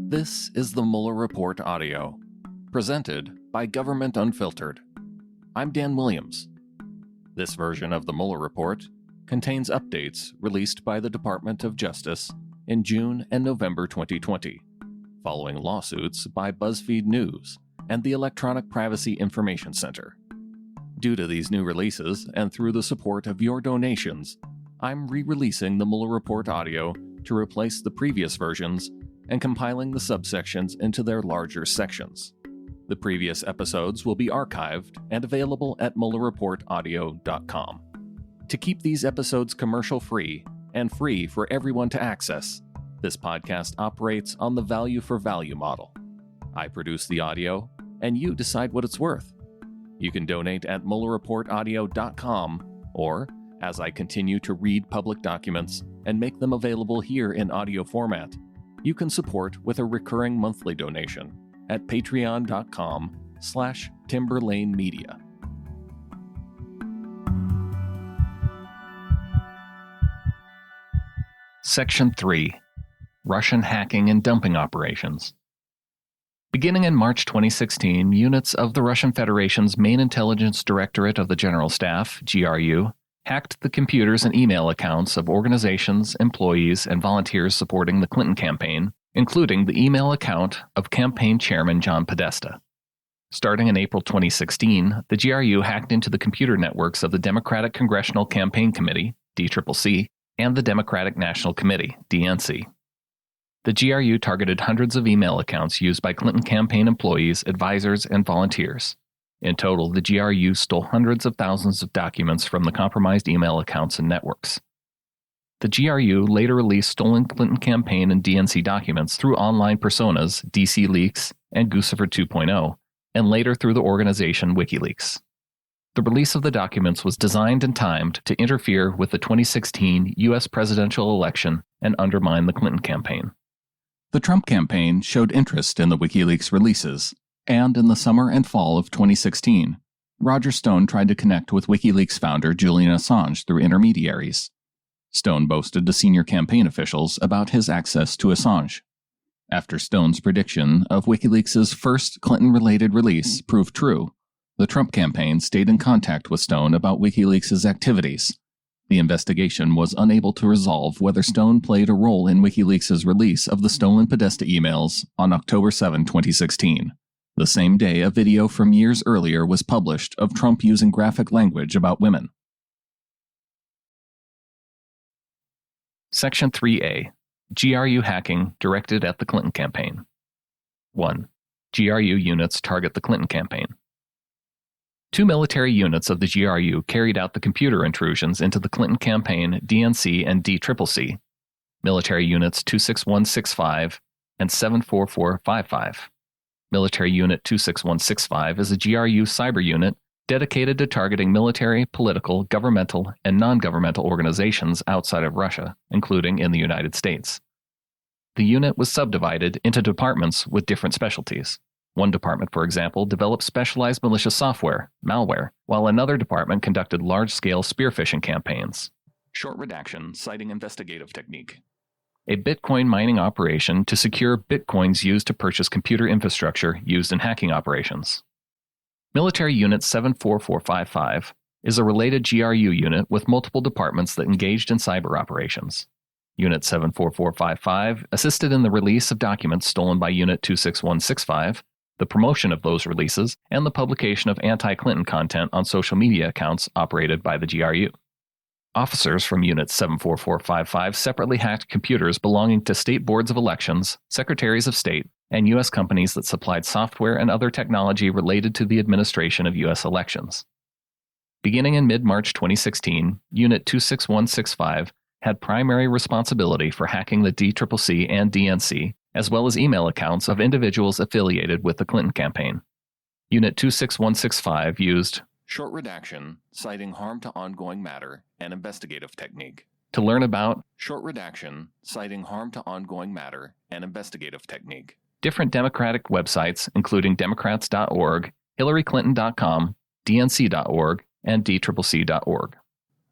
This is the Mueller Report audio, presented by Government Unfiltered. I'm Dan Williams. This version of the Mueller Report contains updates released by the Department of Justice in June and November 2020, following lawsuits by BuzzFeed News and the Electronic Privacy Information Center. Due to these new releases and through the support of your donations, I'm re-releasing the Mueller Report audio to replace the previous versions and compiling the subsections into their larger sections. The previous episodes will be archived and available at MuellerReportAudio.com. To keep these episodes commercial-free and free for everyone to access, this podcast operates on the value-for-value model. I produce the audio, and you decide what it's worth. You can donate at MuellerReportAudio.com, or, as I continue to read public documents and make them available here in audio format, you can support with a recurring monthly donation at patreon.com/TimberlaneMedia. Section 3. Russian Hacking and Dumping Operations. Beginning in March 2016, units of the Russian Federation's main intelligence directorate of the General Staff, GRU, hacked the computers and email accounts of organizations, employees, and volunteers supporting the Clinton campaign, including the email account of campaign chairman John Podesta. Starting in April 2016, the GRU hacked into the computer networks of the Democratic Congressional Campaign Committee, DCCC, and the Democratic National Committee, DNC. The GRU targeted hundreds of email accounts used by Clinton campaign employees, advisors, and volunteers. In total, the GRU stole hundreds of thousands of documents from the compromised email accounts and networks. The GRU later released stolen Clinton campaign and DNC documents through online personas DCLeaks and Guccifer 2.0, and later through the organization WikiLeaks. The release of the documents was designed and timed to interfere with the 2016 U.S. presidential election and undermine the Clinton campaign. The Trump campaign showed interest in the WikiLeaks releases, and in the summer and fall of 2016, Roger Stone tried to connect with WikiLeaks founder Julian Assange through intermediaries. Stone boasted to senior campaign officials about his access to Assange. After Stone's prediction of WikiLeaks' first Clinton-related release proved true, the Trump campaign stayed in contact with Stone about WikiLeaks' activities. The investigation was unable to resolve whether Stone played a role in WikiLeaks' release of the stolen Podesta emails on October 7, 2016. The same day a video from years earlier was published of Trump using graphic language about women. Section 3A. GRU Hacking Directed at the Clinton Campaign. 1. GRU units target the Clinton campaign. Two military units of the GRU carried out the computer intrusions into the Clinton campaign, DNC and DCCC. Military units 26165 and 74455. Military Unit 26165 is a GRU cyber unit dedicated to targeting military, political, governmental, and non-governmental organizations outside of Russia, including in the United States. The unit was subdivided into departments with different specialties. One department, for example, developed specialized malicious software, Malware, while another department conducted large-scale spear phishing campaigns. Short redaction citing investigative technique. A Bitcoin mining operation to secure Bitcoins used to purchase computer infrastructure used in hacking operations. Military Unit 74455 is a related GRU unit with multiple departments that engaged in cyber operations. Unit 74455 assisted in the release of documents stolen by Unit 26165, the promotion of those releases, and the publication of anti-Clinton content on social media accounts operated by the GRU. Officers from Unit 74455 separately hacked computers belonging to state boards of elections, secretaries of state, and U.S. companies that supplied software and other technology related to the administration of U.S. elections. Beginning in mid-March 2016, Unit 26165 had primary responsibility for hacking the DCCC and DNC, as well as email accounts of individuals affiliated with the Clinton campaign. Unit 26165 used short redaction, citing harm to ongoing matter and investigative technique. To learn about short redaction, citing harm to ongoing matter and investigative technique. Different Democratic websites, including Democrats.org, HillaryClinton.com, DNC.org, and DCCC.org.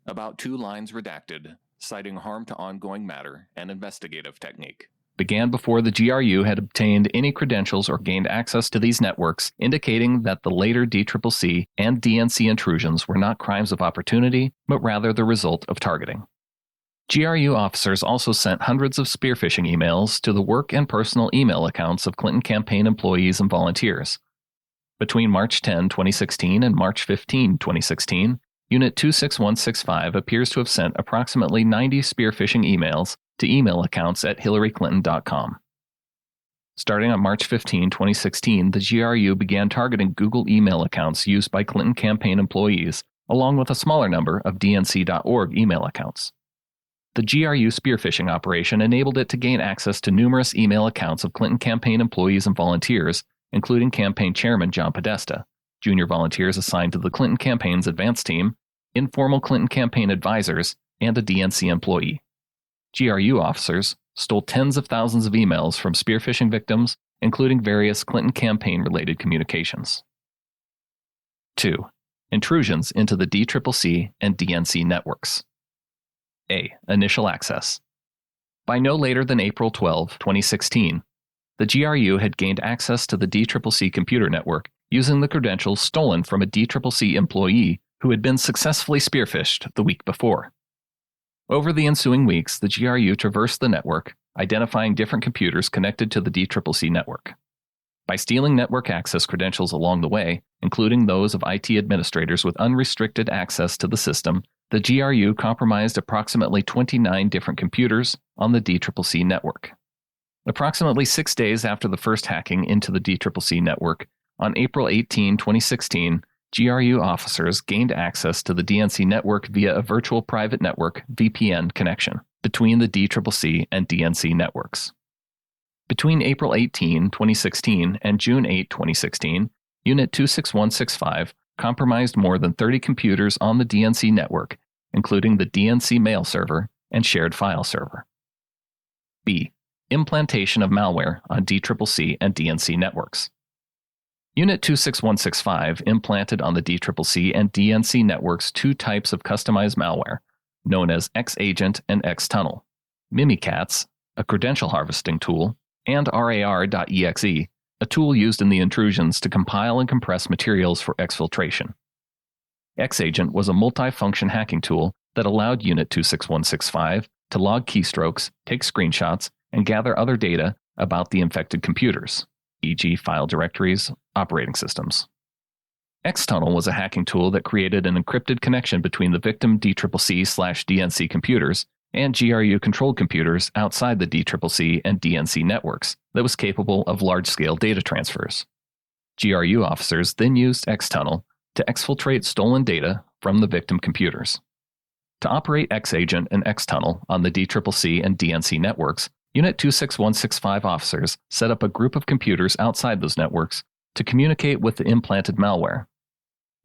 About 2 lines redacted, citing harm to ongoing matter and investigative technique. began before the GRU had obtained any credentials or gained access to these networks, indicating that the later DCCC and DNC intrusions were not crimes of opportunity, but rather the result of targeting. GRU officers also sent hundreds of spear phishing emails to the work and personal email accounts of Clinton campaign employees and volunteers. Between March 10, 2016 and March 15, 2016, Unit 26165 appears to have sent approximately 90 spear phishing emails to email accounts at hillaryclinton.com. Starting on March 15, 2016, the GRU began targeting Google email accounts used by Clinton campaign employees, along with a smaller number of DNC.org email accounts. The GRU spear phishing operation enabled it to gain access to numerous email accounts of Clinton campaign employees and volunteers, including campaign chairman John Podesta, junior volunteers assigned to the Clinton campaign's advance team, informal Clinton campaign advisors, and a DNC employee. GRU officers stole tens of thousands of emails from spear phishing victims, including various Clinton campaign-related communications. 2. Intrusions into the DCCC and DNC networks. A. Initial access. By no later than April 12, 2016, the GRU had gained access to the DCCC computer network using the credentials stolen from a DCCC employee who had been successfully spearphished the week before. Over the ensuing weeks, the GRU traversed the network, identifying different computers connected to the DCCC network. By stealing network access credentials along the way, including those of IT administrators with unrestricted access to the system, the GRU compromised approximately 29 different computers on the DCCC network. Approximately 6 days after the first hacking into the DCCC network, on April 18, 2016, GRU officers gained access to the DNC network via a virtual private network (VPN) connection between the DCCC and DNC networks. Between April 18, 2016 and June 8, 2016, Unit 26165 compromised more than 30 computers on the DNC network, including the DNC mail server and shared file server. B. Implantation of malware on DCCC and DNC networks. Unit 26165 implanted on the DCCC and DNC networks two types of customized malware, known as X-Agent and X-Tunnel, Mimikatz, a credential harvesting tool, and RAR.exe, a tool used in the intrusions to compile and compress materials for exfiltration. X-Agent was a multi-function hacking tool that allowed Unit 26165 to log keystrokes, take screenshots, and gather other data about the infected computers, e.g. file directories, operating systems. X-Tunnel was a hacking tool that created an encrypted connection between the victim DCCC/DNC computers and GRU-controlled computers outside the DCCC and DNC networks that was capable of large-scale data transfers. GRU officers then used X-Tunnel to exfiltrate stolen data from the victim computers. To operate X-Agent and X-Tunnel on the DCCC and DNC networks, Unit 26165 officers set up a group of computers outside those networks to communicate with the implanted malware.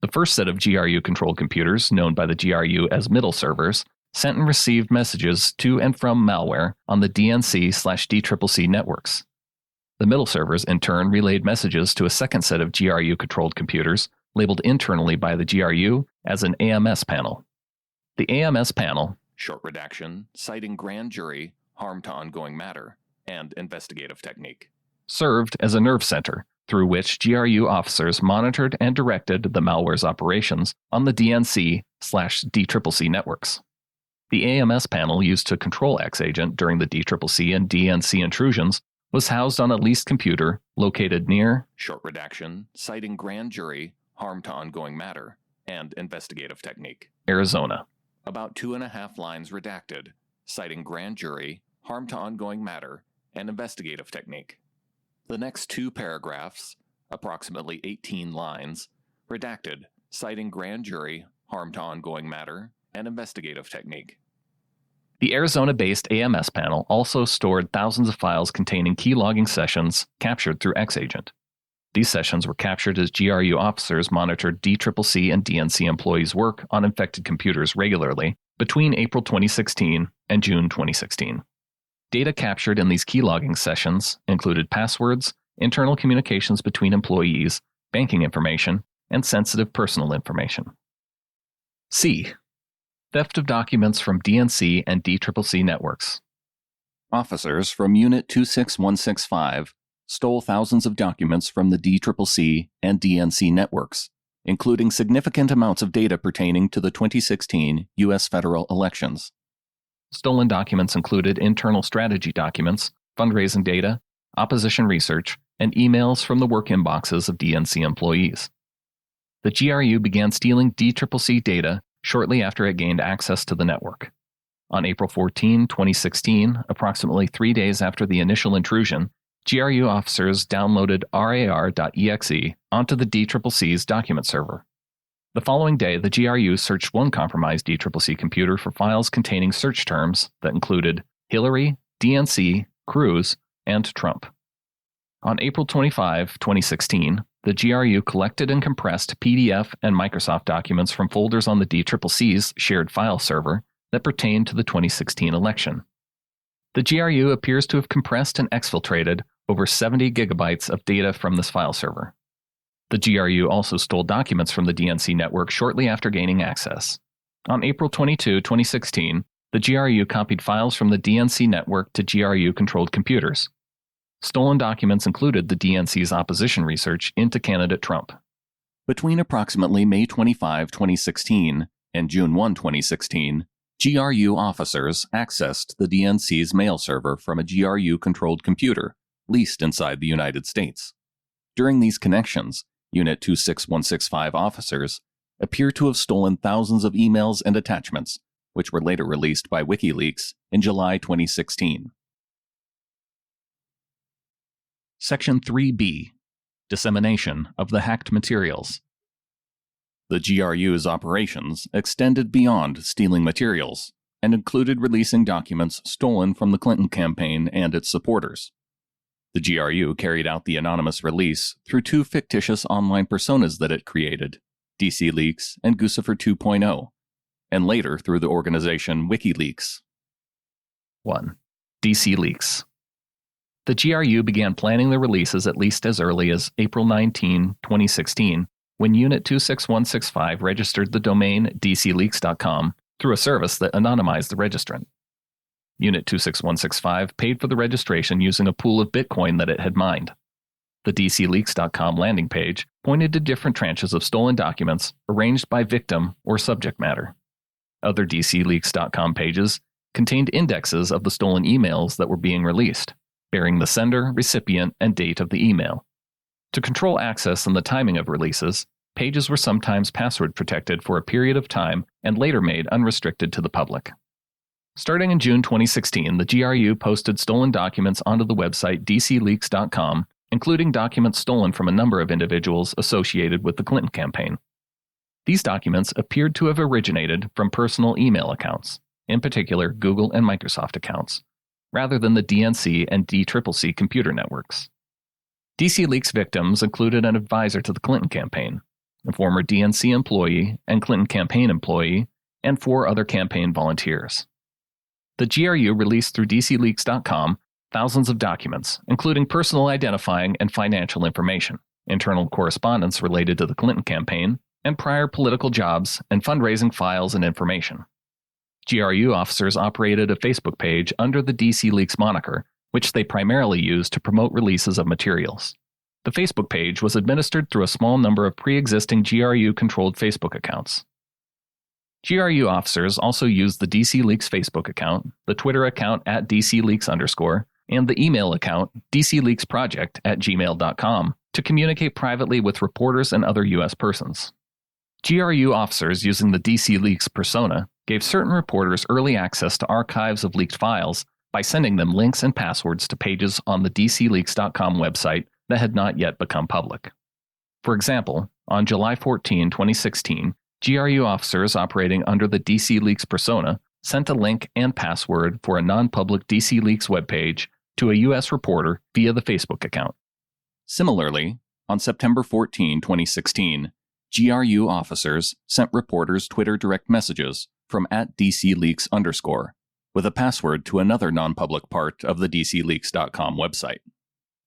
The first set of GRU-controlled computers, known by the GRU as middle servers, sent and received messages to and from malware on the DNC/DCCC networks. The middle servers, in turn, relayed messages to a second set of GRU-controlled computers, labeled internally by the GRU as an AMS panel. The AMS panel, short redaction, citing grand jury, harm to ongoing matter, and investigative technique, served as a nerve center through which GRU officers monitored and directed the malware's operations on the DNC/DCCC networks. The AMS panel used to control X-Agent during the DCCC and DNC intrusions was housed on a leased computer located near, short redaction, citing grand jury, harm to ongoing matter, and investigative technique, Arizona. About 2.5 lines redacted, citing grand jury, harm to ongoing matter, and investigative technique. The next 2 paragraphs, approximately 18 lines, redacted, citing grand jury, harm to ongoing matter, and investigative technique. The Arizona-based AMS panel also stored thousands of files containing key logging sessions captured through X-Agent. These sessions were captured as GRU officers monitored DCCC and DNC employees' work on infected computers regularly between April 2016 and June 2016. Data captured in these key logging sessions included passwords, internal communications between employees, banking information, and sensitive personal information. C. Theft of documents from DNC and DCCC networks. Officers from Unit 26165 stole thousands of documents from the DCCC and DNC Networks, including significant amounts of data pertaining to the 2016 U.S. federal elections. Stolen documents included internal strategy documents, fundraising data, opposition research, and emails from the work inboxes of DNC employees. The GRU began stealing DCCC data shortly after it gained access to the network. On April 14, 2016, approximately 3 days after the initial intrusion, GRU officers downloaded rar.exe onto the DCCC's document server. The following day, the GRU searched one compromised DCCC computer for files containing search terms that included Hillary, DNC, Cruz, and Trump. On April 25, 2016, the GRU collected and compressed PDF and Microsoft documents from folders on the DCCC's shared file server that pertained to the 2016 election. The GRU appears to have compressed and exfiltrated over 70 gigabytes of data from this file server. The GRU also stole documents from the DNC network shortly after gaining access. On April 22, 2016, the GRU copied files from the DNC network to GRU-controlled computers. Stolen documents included the DNC's opposition research into candidate Trump. Between approximately May 25, 2016 and June 1, 2016, GRU officers accessed the DNC's mail server from a GRU-controlled computer leased inside the United States. During these connections, Unit 26165 officers appear to have stolen thousands of emails and attachments, which were later released by WikiLeaks in July 2016. Section 3B. Dissemination of the hacked materials. The GRU's operations extended beyond stealing materials and included releasing documents stolen from the Clinton campaign and its supporters. The GRU carried out the anonymous release through two fictitious online personas that it created, DCLeaks and Guccifer 2.0, and later through the organization WikiLeaks. 1. DCLeaks. The GRU began planning the releases at least as early as April 19, 2016, when Unit 26165 registered the domain DCLeaks.com through a service that anonymized the registrant. Unit 26165 paid for the registration using a pool of Bitcoin that it had mined. The DCLeaks.com landing page pointed to different tranches of stolen documents arranged by victim or subject matter. Other DCLeaks.com pages contained indexes of the stolen emails that were being released, bearing the sender, recipient, and date of the email. To control access and the timing of releases, pages were sometimes password protected for a period of time and later made unrestricted to the public. Starting in June 2016, the GRU posted stolen documents onto the website DCLeaks.com, including documents stolen from a number of individuals associated with the Clinton campaign. These documents appeared to have originated from personal email accounts, in particular Google and Microsoft accounts, rather than the DNC and DCCC computer networks. DCLeaks victims included an advisor to the Clinton campaign, a former DNC employee and Clinton campaign employee, and 4 other campaign volunteers. The GRU released through DCLeaks.com thousands of documents, including personal identifying and financial information, internal correspondence related to the Clinton campaign, and prior political jobs and fundraising files and information. GRU officers operated a Facebook page under the DCLeaks moniker, which they primarily used to promote releases of materials. The Facebook page was administered through a small number of pre-existing GRU-controlled Facebook accounts. GRU officers also used the DCLeaks Facebook account, the Twitter account @DCLeaks_, and the email account DCLeaksproject@gmail.com to communicate privately with reporters and other U.S. persons. GRU officers using the DCLeaks persona gave certain reporters early access to archives of leaked files by sending them links and passwords to pages on the DCLeaks.com website that had not yet become public. For example, on July 14, 2016, GRU officers operating under the DCLeaks persona sent a link and password for a non-public DCLeaks webpage to a U.S. reporter via the Facebook account. Similarly, on September 14, 2016, GRU officers sent reporters Twitter direct messages from @DCLeaks_, with a password to another non-public part of the DCLeaks.com website.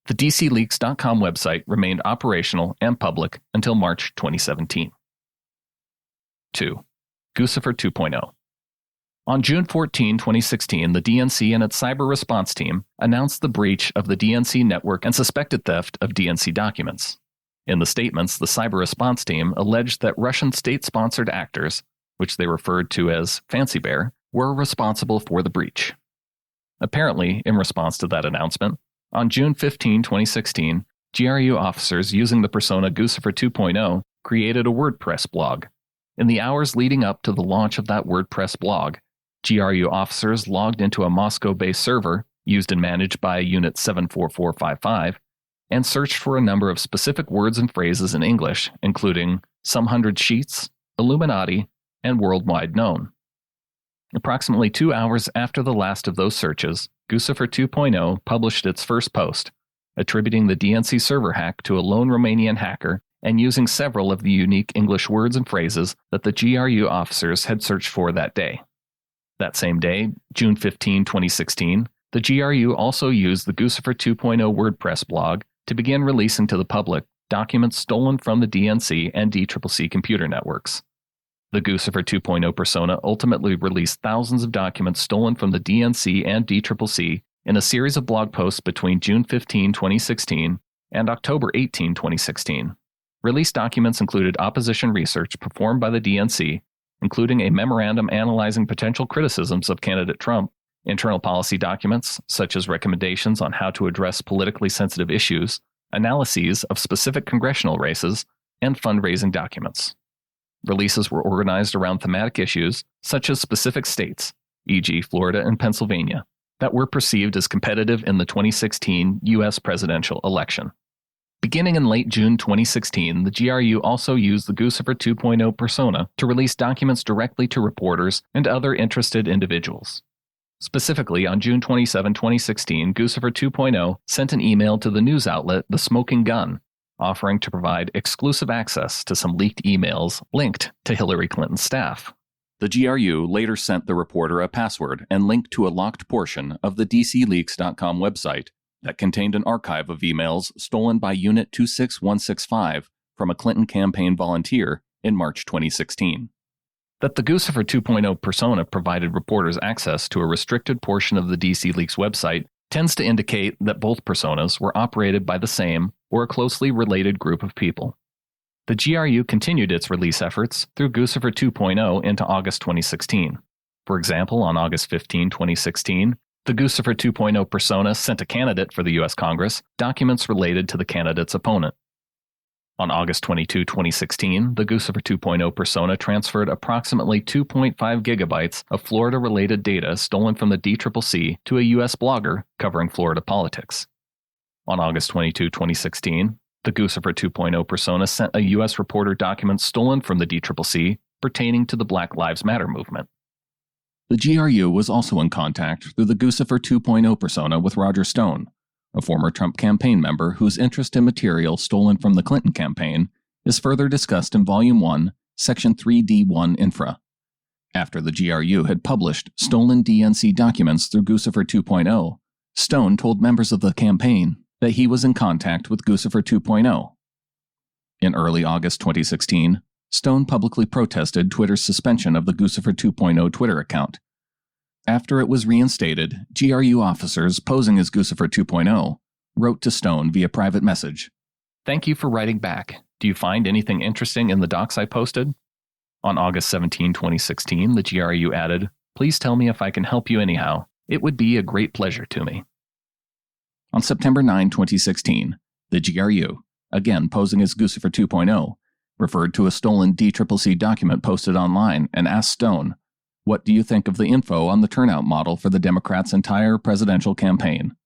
The DCLeaks.com website remained operational and public until March 2017. 2. Guccifer 2.0. On June 14, 2016, the DNC and its cyber response team announced the breach of the DNC network and suspected theft of DNC documents. In the statements, the cyber response team alleged that Russian state-sponsored actors, which they referred to as Fancy Bear, were responsible for the breach. Apparently, in response to that announcement, on June 15, 2016, GRU officers using the persona Guccifer 2.0 created a WordPress blog. In the hours leading up to the launch of that WordPress blog, GRU officers logged into a Moscow-based server used and managed by Unit 74455 and searched for a number of specific words and phrases in English, including some hundred sheets, Illuminati, and worldwide known. Approximately 2 hours after the last of those searches, Guccifer 2.0 published its first post, attributing the DNC server hack to a lone Romanian hacker and using several of the unique English words and phrases that the GRU officers had searched for that day. That same day, June 15, 2016, the GRU also used the Guccifer 2.0 WordPress blog to begin releasing to the public documents stolen from the DNC and DCCC computer networks. The Guccifer 2.0 persona ultimately released thousands of documents stolen from the DNC and DCCC in a series of blog posts between June 15, 2016 and October 18, 2016. Released documents included opposition research performed by the DNC, including a memorandum analyzing potential criticisms of candidate Trump, internal policy documents, such as recommendations on how to address politically sensitive issues, analyses of specific congressional races, and fundraising documents. Releases were organized around thematic issues, such as specific states, e.g. Florida and Pennsylvania, that were perceived as competitive in the 2016 U.S. presidential election. Beginning in late June 2016, the GRU also used the Guccifer 2.0 persona to release documents directly to reporters and other interested individuals. Specifically, on June 27, 2016, Guccifer 2.0 sent an email to the news outlet The Smoking Gun, offering to provide exclusive access to some leaked emails linked to Hillary Clinton's staff. The GRU later sent the reporter a password and link to a locked portion of the DCLeaks.com website that contained an archive of emails stolen by Unit 26165 from a Clinton campaign volunteer in March 2016. That the Guccifer 2.0 persona provided reporters access to a restricted portion of the DCLeaks website tends to indicate that both personas were operated by the same or a closely related group of people. The GRU continued its release efforts through Guccifer 2.0 into August 2016. For example, on August 15, 2016, the Guccifer 2.0 persona sent a candidate for the U.S. Congress documents related to the candidate's opponent. On August 22, 2016, the Guccifer 2.0 persona transferred approximately 2.5 gigabytes of Florida-related data stolen from the DCCC to a U.S. blogger covering Florida politics. On August 22, 2016, the Guccifer 2.0 persona sent a U.S. reporter documents stolen from the DCCC pertaining to the Black Lives Matter movement. The GRU was also in contact through the Guccifer 2.0 persona with Roger Stone, a former Trump campaign member whose interest in material stolen from the Clinton campaign is further discussed in Volume 1, Section 3D1 Infra. After the GRU had published stolen DNC documents through Guccifer 2.0, Stone told members of the campaign that he was in contact with Guccifer 2.0. In early August 2016, Stone publicly protested Twitter's suspension of the Guccifer 2.0 Twitter account. After it was reinstated, GRU officers posing as Guccifer 2.0 wrote to Stone via private message, "Thank you for writing back. Do you find anything interesting in the docs I posted?" On August 17, 2016, the GRU added, "Please tell me if I can help you anyhow. It would be a great pleasure to me." On September 9, 2016, the GRU, again posing as Guccifer 2.0, referred to a stolen DCCC document posted online and asked Stone, "What do you think of the info on the turnout model for the Democrats' entire presidential campaign?"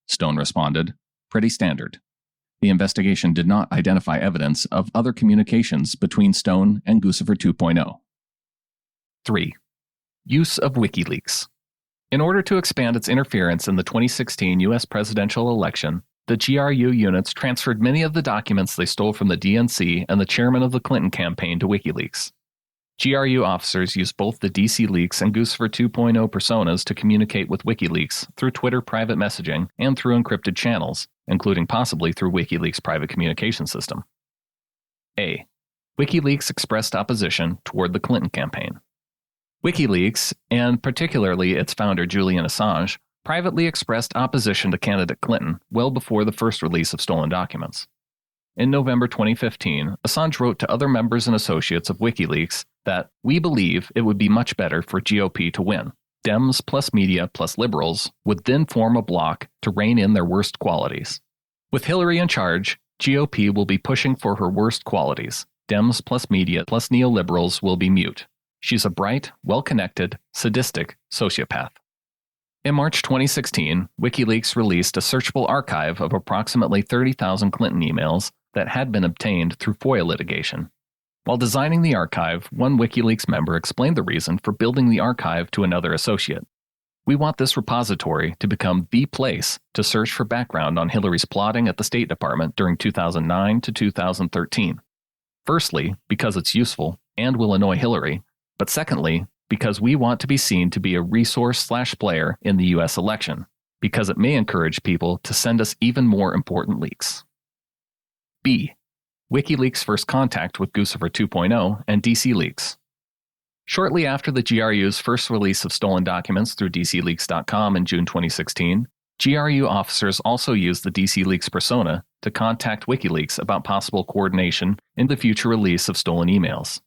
Stone responded, "Pretty standard." The investigation did not identify evidence of other communications between Stone and Guccifer 2.0. 3. Use of WikiLeaks. In order to expand its interference in the 2016 U.S. presidential election, the GRU units transferred many of the documents they stole from the DNC and the chairman of the Clinton campaign to WikiLeaks. GRU officers used both the DCLeaks and Guccifer 2.0 personas to communicate with WikiLeaks through Twitter private messaging and through encrypted channels, including possibly through WikiLeaks' private communication system. A. WikiLeaks expressed opposition toward the Clinton campaign. WikiLeaks, and particularly its founder Julian Assange, privately expressed opposition to candidate Clinton well before the first release of stolen documents. In November 2015, Assange wrote to other members and associates of WikiLeaks that we believe it would be much better for GOP to win. Dems plus media plus liberals would then form a bloc to rein in their worst qualities. With Hillary in charge, GOP will be pushing for her worst qualities. Dems plus media plus neoliberals will be mute. She's a bright, well-connected, sadistic sociopath. In March 2016, WikiLeaks released a searchable archive of approximately 30,000 Clinton emails that had been obtained through FOIA litigation. While designing the archive, one WikiLeaks member explained the reason for building the archive to another associate. We want this repository to become the place to search for background on Hillary's plotting at the State Department during 2009 to 2013. Firstly, because it's useful and will annoy Hillary, but secondly, because we want to be seen to be a resource/player in the U.S. election, because it may encourage people to send us even more important leaks. B. WikiLeaks' first contact with Guccifer 2.0 and DCLeaks. Shortly after the GRU's first release of stolen documents through DCLeaks.com in June 2016, GRU officers also used the DCLeaks persona to contact WikiLeaks about possible coordination in the future release of stolen emails.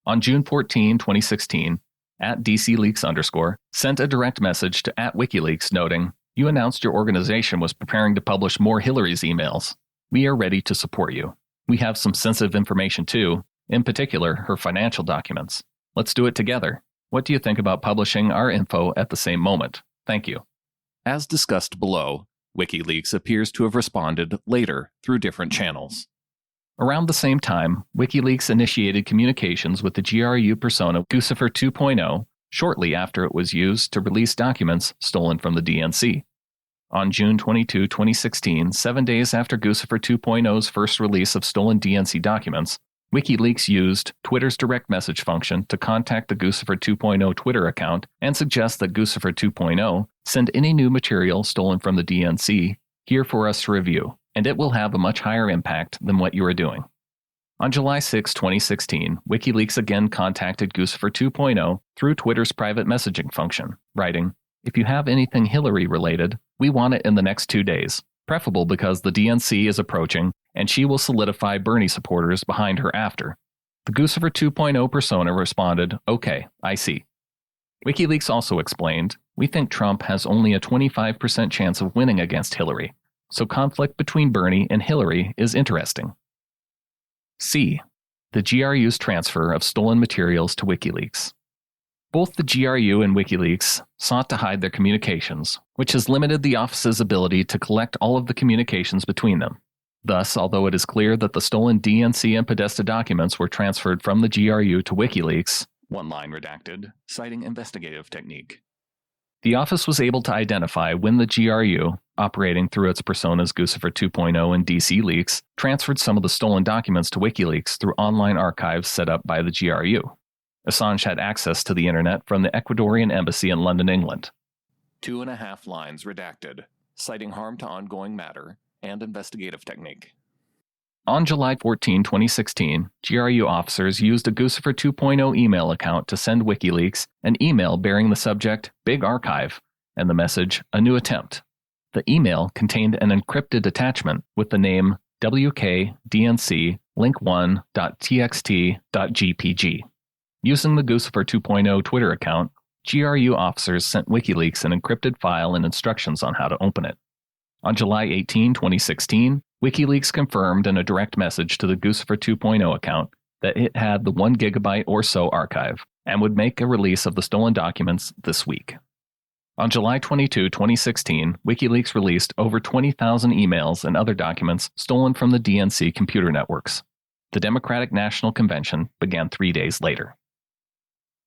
On June 14, 2016, @DCLeaks_ sent a direct message to @WikiLeaks noting, "You announced your organization was preparing to publish more Hillary's emails. We are ready to support you. We have some sensitive information too, in particular her financial documents. Let's do it together. What do you think about publishing our info at the same moment? Thank you." As discussed below, WikiLeaks appears to have responded later through different channels. Around the same time, WikiLeaks initiated communications with the GRU persona Guccifer 2.0 shortly after it was used to release documents stolen from the DNC. On June 22, 2016, 7 days after Guccifer 2.0's first release of stolen DNC documents, WikiLeaks used Twitter's direct message function to contact the Guccifer 2.0 Twitter account and suggest that Guccifer 2.0 send any new material stolen from the DNC here for us to review, and it will have a much higher impact than what you are doing. On July 6, 2016, WikiLeaks again contacted Guccifer 2.0 through Twitter's private messaging function, writing, "If you have anything Hillary-related, we want it in the next 2 days, preferable because the DNC is approaching and she will solidify Bernie supporters behind her after." The Guccifer 2.0 persona responded, "Okay, I see." WikiLeaks also explained, "We think Trump has only a 25% chance of winning against Hillary, so conflict between Bernie and Hillary is interesting." C. The GRU's transfer of stolen materials to WikiLeaks. Both the GRU and WikiLeaks sought to hide their communications, which has limited the office's ability to collect all of the communications between them. Thus, although it is clear that the stolen DNC and Podesta documents were transferred from the GRU to WikiLeaks, one line redacted, citing investigative technique, the office was able to identify when the GRU, operating through its personas Guccifer 2.0 and DCLeaks, transferred some of the stolen documents to WikiLeaks through online archives set up by the GRU. Assange had access to the internet from the Ecuadorian embassy in London, England. 2.5 lines redacted, citing harm to ongoing matter and investigative technique. On July 14, 2016, GRU officers used a Guccifer 2.0 email account to send WikiLeaks an email bearing the subject Big Archive and the message A New Attempt. The email contained an encrypted attachment with the name WKDNC link1.txt.gpg. Using the Guccifer 2.0 Twitter account, GRU officers sent WikiLeaks an encrypted file and instructions on how to open it. On July 18, 2016, WikiLeaks confirmed in a direct message to the Guccifer 2.0 account that it had the 1 gigabyte or so archive and would make a release of the stolen documents this week. On July 22, 2016, WikiLeaks released over 20,000 emails and other documents stolen from the DNC computer networks. The Democratic National Convention began 3 days later.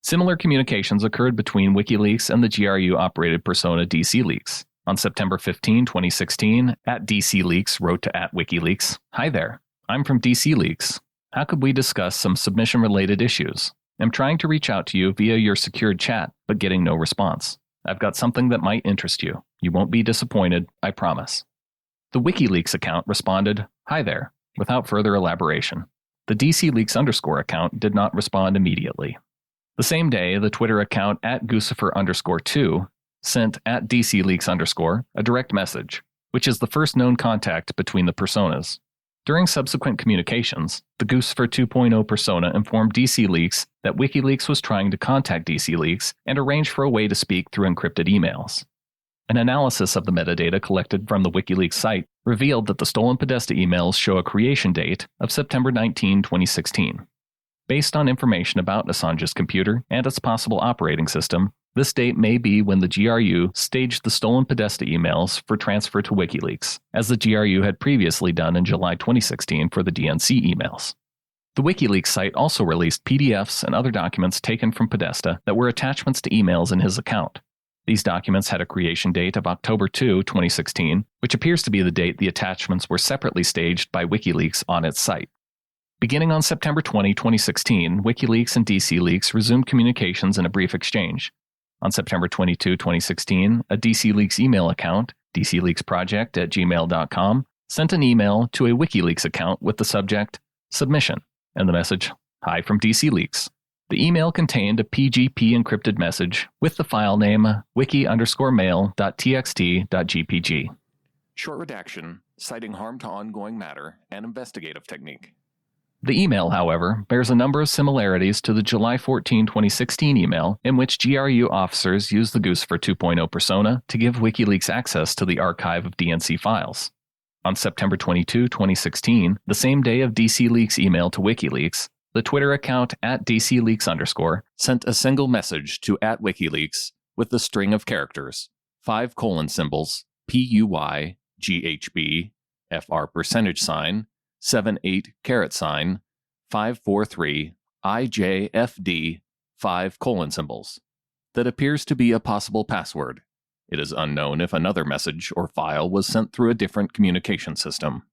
Similar communications occurred between WikiLeaks and the GRU-operated persona DCLeaks. On September 15, 2016, @DCLeaks wrote to @WikiLeaks, "Hi there, I'm from DCLeaks. How could we discuss some submission-related issues? I'm trying to reach out to you via your secured chat, but getting no response. I've got something that might interest you. You won't be disappointed, I promise." The WikiLeaks account responded, "Hi there," without further elaboration. The DCLeaks_ account did not respond immediately. The same day, the Twitter account @Guccifer_2 sent @DCLeaks_ a direct message, which is the first known contact between the personas. During subsequent communications, the Guccifer 2.0 persona informed DCLeaks that WikiLeaks was trying to contact DCLeaks and arrange for a way to speak through encrypted emails. An analysis of the metadata collected from the WikiLeaks site revealed that the stolen Podesta emails show a creation date of September 19, 2016. Based on information about Assange's computer and its possible operating system, this date may be when the GRU staged the stolen Podesta emails for transfer to WikiLeaks, as the GRU had previously done in July 2016 for the DNC emails. The WikiLeaks site also released PDFs and other documents taken from Podesta that were attachments to emails in his account. These documents had a creation date of October 2, 2016, which appears to be the date the attachments were separately staged by WikiLeaks on its site. Beginning on September 20, 2016, WikiLeaks and DCLeaks resumed communications in a brief exchange. On September 22, 2016, a DCLeaks email account, dcleaksproject@gmail.com, sent an email to a WikiLeaks account with the subject, Submission, and the message, Hi from DCLeaks. The email contained a PGP encrypted message with the file name wiki_mail.txt.gpg. Short redaction, citing harm to ongoing matter and investigative technique. The email, however, bears a number of similarities to the July 14, 2016 email in which GRU officers used the Guccifer 2.0 persona to give WikiLeaks access to the archive of DNC files. On September 22, 2016, the same day of DCLeaks' email to WikiLeaks, the Twitter account @DCLeaks_ sent a single message to @WikiLeaks with the string of characters, 5 colon symbols, PUY, GHB, FR %, 78 $, 543, IJFD, 5 colon symbols. That appears to be a possible password. It is unknown if another message or file was sent through a different communication system.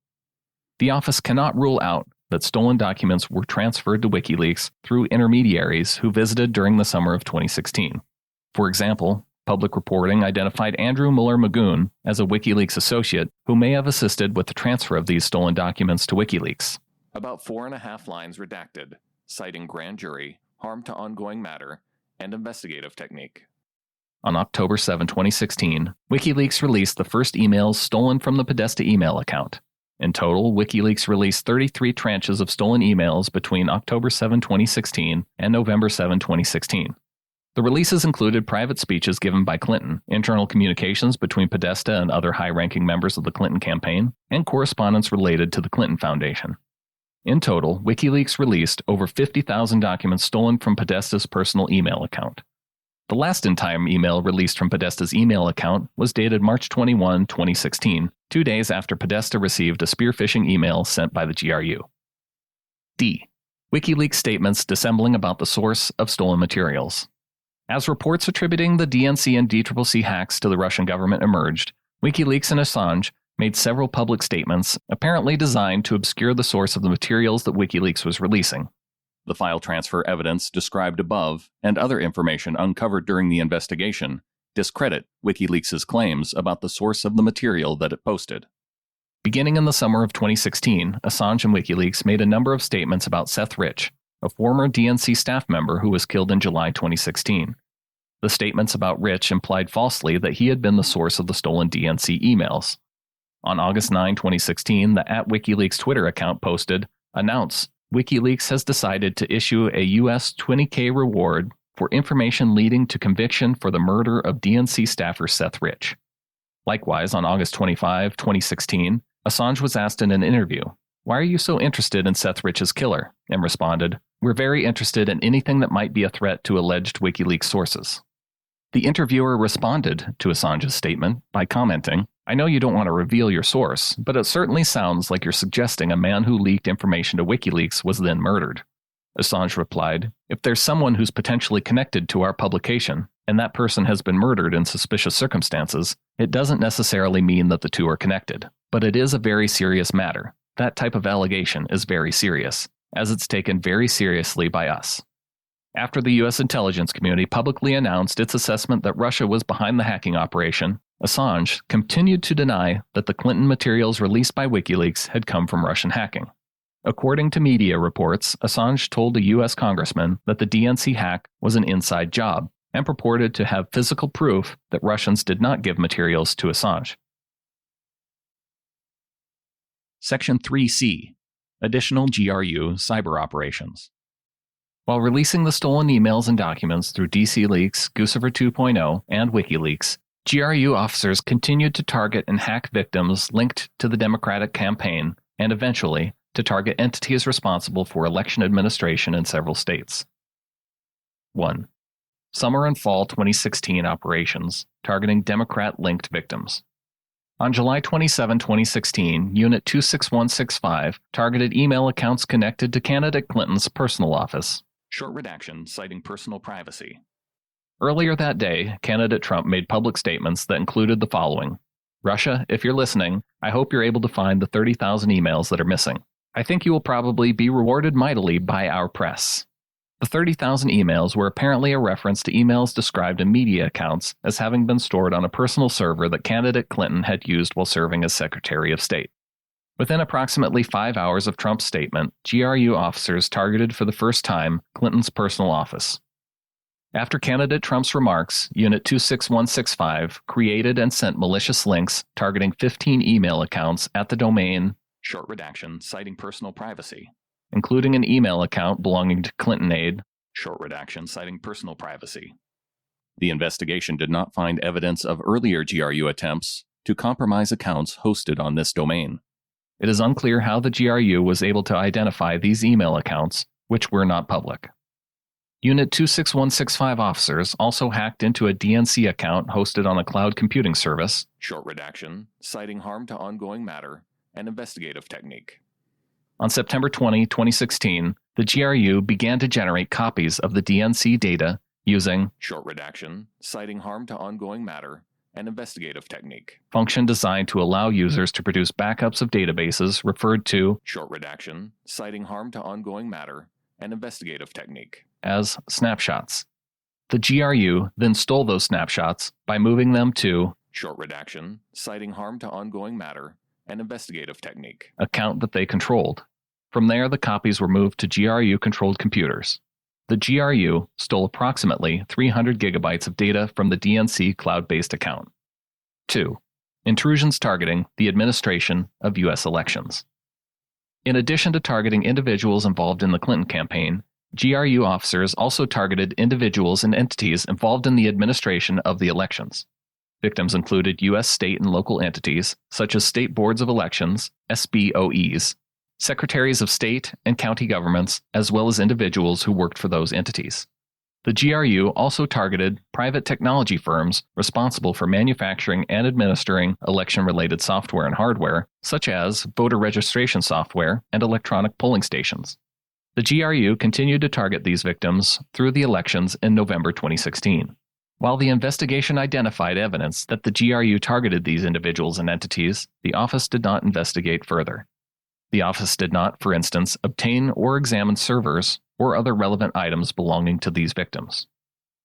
The office cannot rule out that stolen documents were transferred to WikiLeaks through intermediaries who visited during the summer of 2016. For example, public reporting identified Andrew Mueller-Magoon as a WikiLeaks associate who may have assisted with the transfer of these stolen documents to WikiLeaks. About 4.5 lines redacted, citing grand jury, harm to ongoing matter, and investigative technique. On October 7, 2016, WikiLeaks released the first emails stolen from the Podesta email account. In total, WikiLeaks released 33 tranches of stolen emails between October 7, 2016 and November 7, 2016. The releases included private speeches given by Clinton, internal communications between Podesta and other high-ranking members of the Clinton campaign, and correspondence related to the Clinton Foundation. In total, WikiLeaks released over 50,000 documents stolen from Podesta's personal email account. The last in-time email released from Podesta's email account was dated March 21, 2016, 2 days after Podesta received a spear phishing email sent by the GRU. D. WikiLeaks statements dissembling about the source of stolen materials. As reports attributing the DNC and DCCC hacks to the Russian government emerged, WikiLeaks and Assange made several public statements apparently designed to obscure the source of the materials that WikiLeaks was releasing. The file transfer evidence described above and other information uncovered during the investigation discredit WikiLeaks' claims about the source of the material that it posted. Beginning in the summer of 2016, Assange and WikiLeaks made a number of statements about Seth Rich, a former DNC staff member who was killed in July 2016. The statements about Rich implied falsely that he had been the source of the stolen DNC emails. On August 9, 2016, the @WikiLeaks Twitter account posted, "Announce, WikiLeaks has decided to issue a US $20,000 reward for information leading to conviction for the murder of DNC staffer Seth Rich." Likewise, on August 25, 2016, Assange was asked in an interview, "Why are you so interested in Seth Rich's killer?" and responded, "We're very interested in anything that might be a threat to alleged WikiLeaks sources." The interviewer responded to Assange's statement by commenting, "I know you don't want to reveal your source, but it certainly sounds like you're suggesting a man who leaked information to WikiLeaks was then murdered." Assange replied, "If there's someone who's potentially connected to our publication, and that person has been murdered in suspicious circumstances, it doesn't necessarily mean that the two are connected. But it is a very serious matter. That type of allegation is very serious, as it's taken very seriously by us." After the U.S. intelligence community publicly announced its assessment that Russia was behind the hacking operation, Assange continued to deny that the Clinton materials released by WikiLeaks had come from Russian hacking. According to media reports, Assange told a U.S. congressman that the DNC hack was an inside job and purported to have physical proof that Russians did not give materials to Assange. Section 3C. Additional GRU cyber operations. While releasing the stolen emails and documents through DCLeaks, Guccifer 2.0, and WikiLeaks, GRU officers continued to target and hack victims linked to the Democratic campaign and eventually to target entities responsible for election administration in several states. 1. Summer and Fall 2016 operations targeting Democrat-linked victims. On July 27, 2016, Unit 26165 targeted email accounts connected to candidate Clinton's personal office. Short redaction citing personal privacy. Earlier that day, candidate Trump made public statements that included the following. Russia, if you're listening, I hope you're able to find the 30,000 emails that are missing. I think you will probably be rewarded mightily by our press. The 30,000 emails were apparently a reference to emails described in media accounts as having been stored on a personal server that candidate Clinton had used while serving as Secretary of State. Within approximately 5 hours of Trump's statement, GRU officers targeted for the first time Clinton's personal office. After candidate Trump's remarks, Unit 26165 created and sent malicious links targeting 15 email accounts at the domain Short redaction citing personal privacy. Including an email account belonging to Clinton Aide. Short redaction citing personal privacy. The investigation did not find evidence of earlier GRU attempts to compromise accounts hosted on this domain. It is unclear how the GRU was able to identify these email accounts, which were not public. Unit 26165 officers also hacked into a DNC account hosted on a cloud computing service. Short redaction citing harm to ongoing matter and investigative technique. On September 20, 2016, the GRU began to generate copies of the DNC data using short redaction citing harm to ongoing matter and investigative technique. Function designed to allow users to produce backups of databases referred to short redaction citing harm to ongoing matter and investigative technique as snapshots. The GRU then stole those snapshots by moving them to short redaction citing harm to ongoing matter and investigative technique account that they controlled. From there, the copies were moved to GRU-controlled computers. The GRU stole approximately 300 gigabytes of data from the DNC cloud-based account. 2. Intrusions targeting the administration of U.S. elections. In addition to targeting individuals involved in the Clinton campaign, GRU officers also targeted individuals and entities involved in the administration of the elections. Victims included U.S. state and local entities, such as state boards of elections, SBOEs, secretaries of state and county governments, as well as individuals who worked for those entities. The GRU also targeted private technology firms responsible for manufacturing and administering election-related software and hardware, such as voter registration software and electronic polling stations. The GRU continued to target these victims through the elections in November 2016. While the investigation identified evidence that the GRU targeted these individuals and entities, the office did not investigate further. The office did not, for instance, obtain or examine servers or other relevant items belonging to these victims.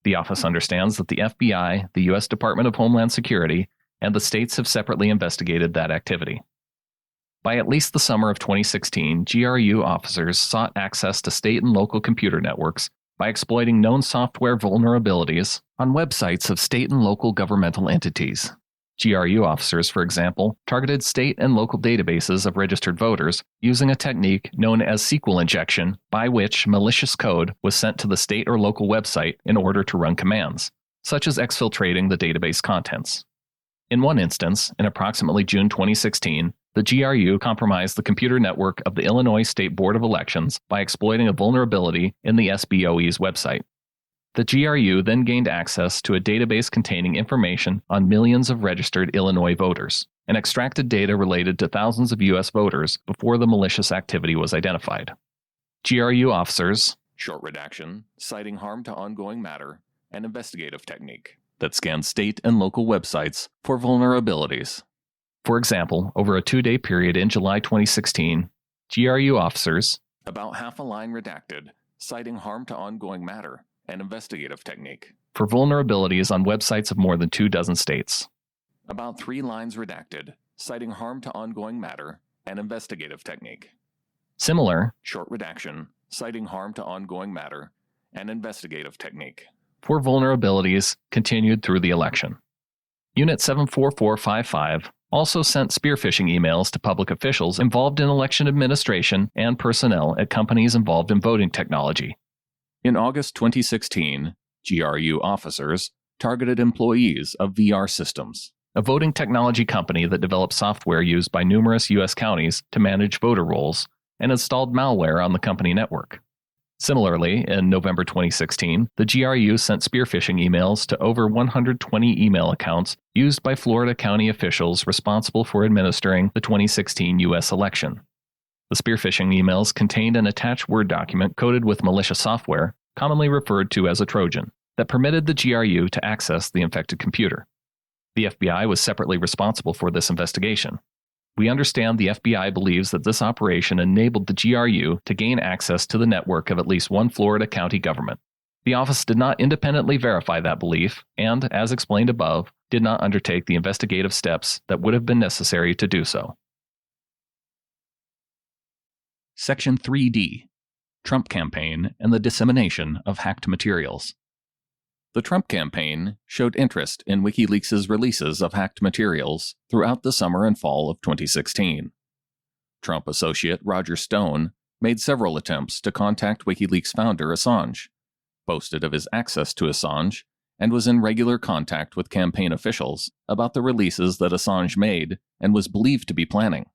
The office understands that the FBI, the U.S. Department of Homeland Security, and the states have separately investigated that activity. By at least the summer of 2016, GRU officers sought access to state and local computer networks by exploiting known software vulnerabilities on websites of state and local governmental entities. GRU officers, for example, targeted state and local databases of registered voters using a technique known as SQL injection, by which malicious code was sent to the state or local website in order to run commands, such as exfiltrating the database contents. In one instance, in approximately June 2016, the GRU compromised the computer network of the Illinois State Board of Elections by exploiting a vulnerability in the SBOE's website. The GRU then gained access to a database containing information on millions of registered Illinois voters and extracted data related to thousands of U.S. voters before the malicious activity was identified. GRU officers, short redaction, citing harm to ongoing matter and investigative technique that scans state and local websites for vulnerabilities. For example, over a 2-day period in July 2016, GRU officers, about half a line redacted, citing harm to ongoing matter and investigative technique for vulnerabilities on websites of more than 24 states. About 3 lines redacted, citing harm to ongoing matter and investigative technique. Similar, short redaction, citing harm to ongoing matter, and investigative technique. for vulnerabilities continued through the election. Unit 74455 also sent spearphishing emails to public officials involved in election administration and personnel at companies involved in voting technology. In August 2016, GRU officers targeted employees of VR Systems, a voting technology company that developed software used by numerous U.S. counties to manage voter rolls, and installed malware on the company network. Similarly, in November 2016, the GRU sent spearphishing emails to over 120 email accounts used by Florida county officials responsible for administering the 2016 U.S. election. The spearphishing emails contained an attached Word document coded with malicious software, commonly referred to as a Trojan, that permitted the GRU to access the infected computer. The FBI was separately responsible for this investigation. We understand the FBI believes that this operation enabled the GRU to gain access to the network of at least one Florida county government. The office did not independently verify that belief and, as explained above, did not undertake the investigative steps that would have been necessary to do so. Section 3D, Trump Campaign and the Dissemination of Hacked Materials. The Trump campaign showed interest in WikiLeaks' releases of hacked materials throughout the summer and fall of 2016. Trump associate Roger Stone made several attempts to contact WikiLeaks founder Assange, boasted of his access to Assange, and was in regular contact with campaign officials about the releases that Assange made and was believed to be planning.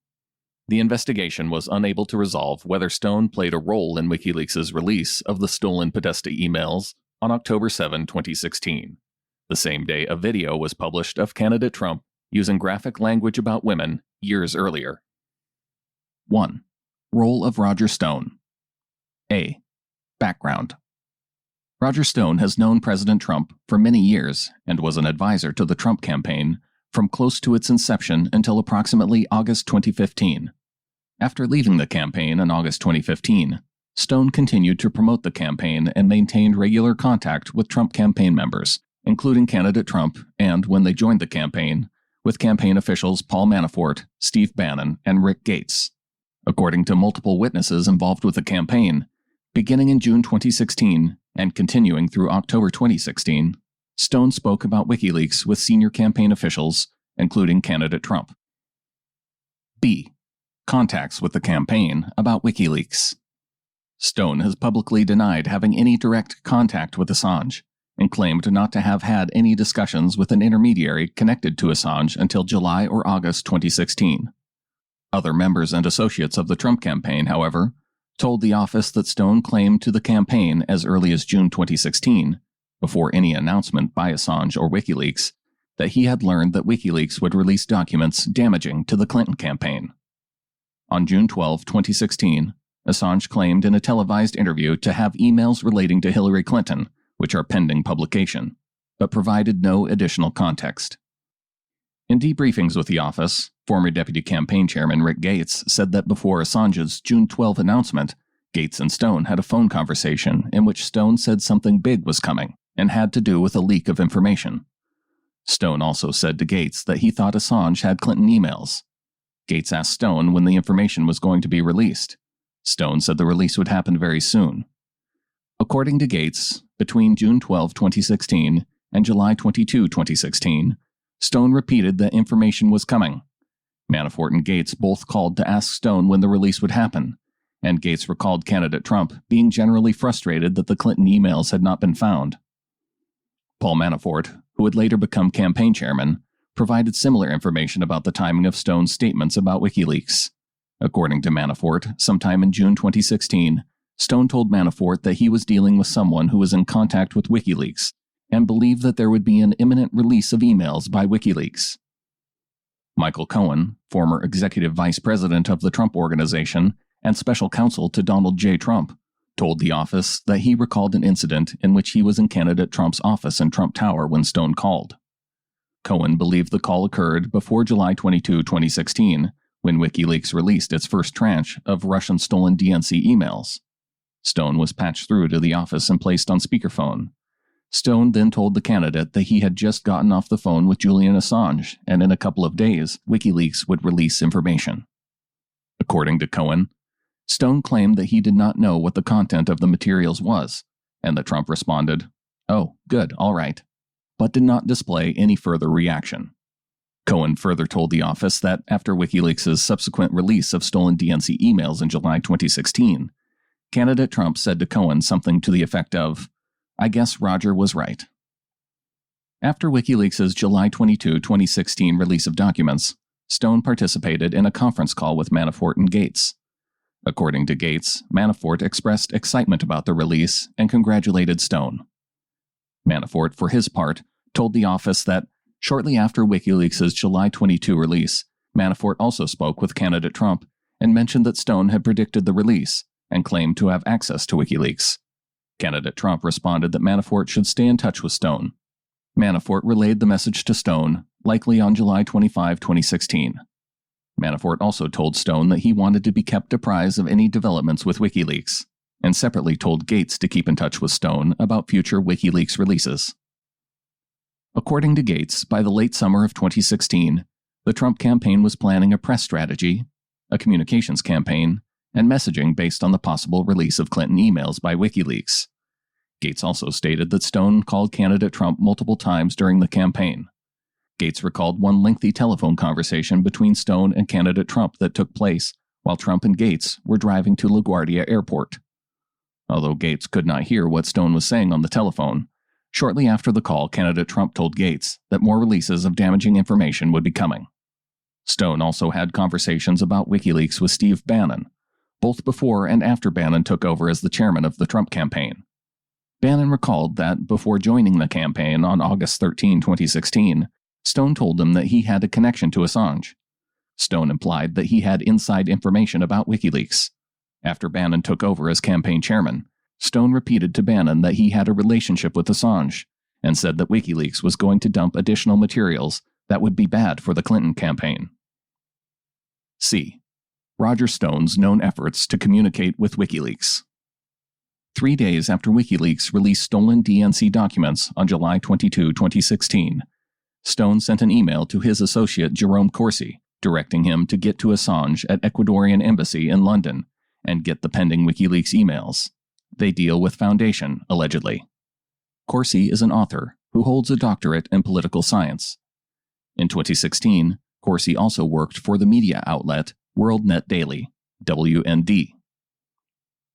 The investigation was unable to resolve whether Stone played a role in WikiLeaks' release of the stolen Podesta emails on October 7, 2016, the same day a video was published of candidate Trump using graphic language about women years earlier. 1. Role of Roger Stone. A. Background. Roger Stone has known President Trump for many years and was an advisor to the Trump campaign from close to its inception until approximately August 2015. After leaving the campaign in August 2015, Stone continued to promote the campaign and maintained regular contact with Trump campaign members, including candidate Trump and, when they joined the campaign, with campaign officials Paul Manafort, Steve Bannon, and Rick Gates. According to multiple witnesses involved with the campaign, beginning in June 2016 and continuing through October 2016, Stone spoke about WikiLeaks with senior campaign officials, including candidate Trump. B. Contacts with the campaign about WikiLeaks. Stone has publicly denied having any direct contact with Assange and claimed not to have had any discussions with an intermediary connected to Assange until July or August 2016. Other members and associates of the Trump campaign, however, told the office that Stone claimed to the campaign as early as June 2016, before any announcement by Assange or WikiLeaks, that he had learned that WikiLeaks would release documents damaging to the Clinton campaign. On June 12, 2016, Assange claimed in a televised interview to have emails relating to Hillary Clinton, which are pending publication, but provided no additional context. In debriefings with the office, former Deputy Campaign Chairman Rick Gates said that before Assange's June 12 announcement, Gates and Stone had a phone conversation in which Stone said something big was coming and had to do with a leak of information. Stone also said to Gates that he thought Assange had Clinton emails. Gates asked Stone when the information was going to be released. Stone said the release would happen very soon. According to Gates, between June 12, 2016 and July 22, 2016, Stone repeated that information was coming. Manafort and Gates both called to ask Stone when the release would happen, and Gates recalled candidate Trump being generally frustrated that the Clinton emails had not been found. Paul Manafort, who would later become campaign chairman, provided similar information about the timing of Stone's statements about WikiLeaks. According to Manafort, sometime in June 2016, Stone told Manafort that he was dealing with someone who was in contact with WikiLeaks and believed that there would be an imminent release of emails by WikiLeaks. Michael Cohen, former executive vice president of the Trump Organization and special counsel to Donald J. Trump, told the office that he recalled an incident in which he was in candidate Trump's office in Trump Tower when Stone called. Cohen believed the call occurred before July 22, 2016, when WikiLeaks released its first tranche of Russian-stolen DNC emails. Stone was patched through to the office and placed on speakerphone. Stone then told the candidate that he had just gotten off the phone with Julian Assange, and in a couple of days, WikiLeaks would release information. According to Cohen, Stone claimed that he did not know what the content of the materials was, and that Trump responded, "Oh, good, all right," but did not display any further reaction. Cohen further told the office that after WikiLeaks' subsequent release of stolen DNC emails in July 2016, candidate Trump said to Cohen something to the effect of, "I guess Roger was right." After WikiLeaks' July 22, 2016 release of documents, Stone participated in a conference call with Manafort and Gates. According to Gates, Manafort expressed excitement about the release and congratulated Stone. Manafort, for his part, told the office that shortly after WikiLeaks' July 22 release, Manafort also spoke with candidate Trump and mentioned that Stone had predicted the release and claimed to have access to WikiLeaks. Candidate Trump responded that Manafort should stay in touch with Stone. Manafort relayed the message to Stone, likely on July 25, 2016. Manafort also told Stone that he wanted to be kept apprised of any developments with WikiLeaks, and separately told Gates to keep in touch with Stone about future WikiLeaks releases. According to Gates, by the late summer of 2016, the Trump campaign was planning a press strategy, a communications campaign, and messaging based on the possible release of Clinton emails by WikiLeaks. Gates also stated that Stone called candidate Trump multiple times during the campaign. Gates recalled one lengthy telephone conversation between Stone and candidate Trump that took place while Trump and Gates were driving to LaGuardia Airport. Although Gates could not hear what Stone was saying on the telephone, shortly after the call, candidate Trump told Gates that more releases of damaging information would be coming. Stone also had conversations about WikiLeaks with Steve Bannon, both before and after Bannon took over as the chairman of the Trump campaign. Bannon recalled that before joining the campaign on August 13, 2016, Stone told him that he had a connection to Assange. Stone implied that he had inside information about WikiLeaks. After Bannon took over as campaign chairman, Stone repeated to Bannon that he had a relationship with Assange, and said that WikiLeaks was going to dump additional materials that would be bad for the Clinton campaign. C. Roger Stone's known efforts to communicate with WikiLeaks. 3 days after WikiLeaks released stolen DNC documents on July 22, 2016, Stone sent an email to his associate Jerome Corsi, directing him to get to Assange at Ecuadorian Embassy in London and get the pending WikiLeaks emails. They deal with Foundation, allegedly. Corsi is an author who holds a doctorate in political science. In 2016, Corsi also worked for the media outlet WorldNet Daily, WND.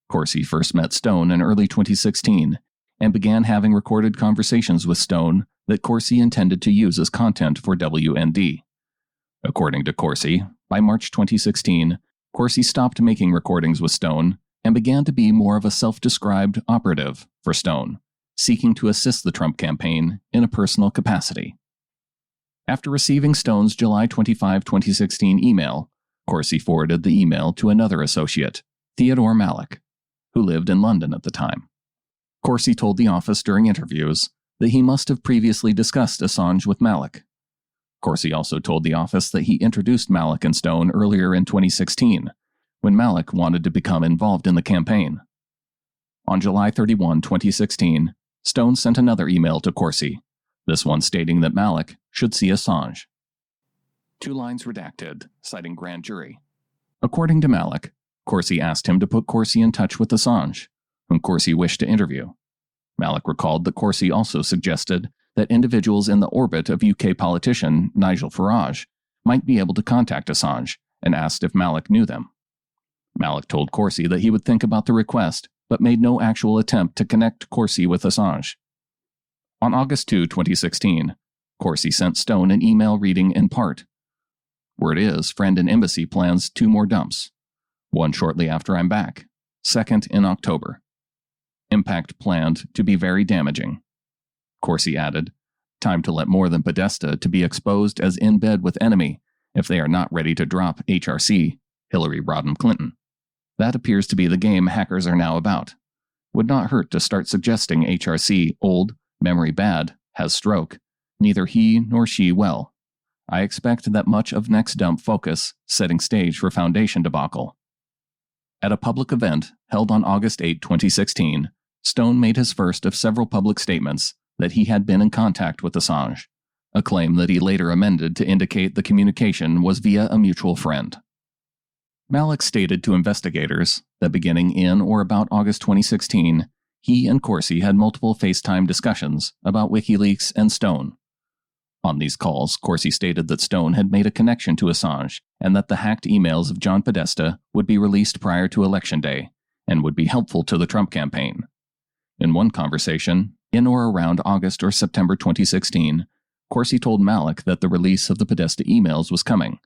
Corsi first met Stone in early 2016 and began having recorded conversations with Stone that Corsi intended to use as content for WND. According to Corsi, by March 2016, Corsi stopped making recordings with Stone and began to be more of a self-described operative for Stone, seeking to assist the Trump campaign in a personal capacity. After receiving Stone's July 25, 2016 email, Corsi forwarded the email to another associate, Theodore Malik, who lived in London at the time. Corsi told the office during interviews that he must have previously discussed Assange with Malik. Corsi also told the office that he introduced Malik and Stone earlier in 2016, when Malik wanted to become involved in the campaign. On July 31, 2016, Stone sent another email to Corsi, this one stating that Malik should see Assange. 2 lines redacted, citing grand jury. According to Malik, Corsi asked him to put Corsi in touch with Assange, whom Corsi wished to interview. Malik recalled that Corsi also suggested that individuals in the orbit of UK politician Nigel Farage might be able to contact Assange, and asked if Malik knew them. Malik told Corsi that he would think about the request, but made no actual attempt to connect Corsi with Assange. On August 2, 2016, Corsi sent Stone an email reading in part, "Word is, friend in embassy plans 2 more dumps. One shortly after I'm back. Second in October. Impact planned to be very damaging." Corsi added, "Time to let more than Podesta to be exposed as in bed with enemy if they are not ready to drop HRC, Hillary Rodham Clinton. That appears to be the game hackers are now about. Would not hurt to start suggesting HRC, old, memory bad, has stroke, neither he nor she well. I expect that much of next dump focus, setting stage for Foundation debacle." At a public event held on August 8, 2016, Stone made his first of several public statements that he had been in contact with Assange, a claim that he later amended to indicate the communication was via a mutual friend. Malek stated to investigators that beginning in or about August 2016, he and Corsi had multiple FaceTime discussions about WikiLeaks and Stone. On these calls, Corsi stated that Stone had made a connection to Assange and that the hacked emails of John Podesta would be released prior to Election Day and would be helpful to the Trump campaign. In one conversation, in or around August or September 2016, Corsi told Malek that the release of the Podesta emails was coming,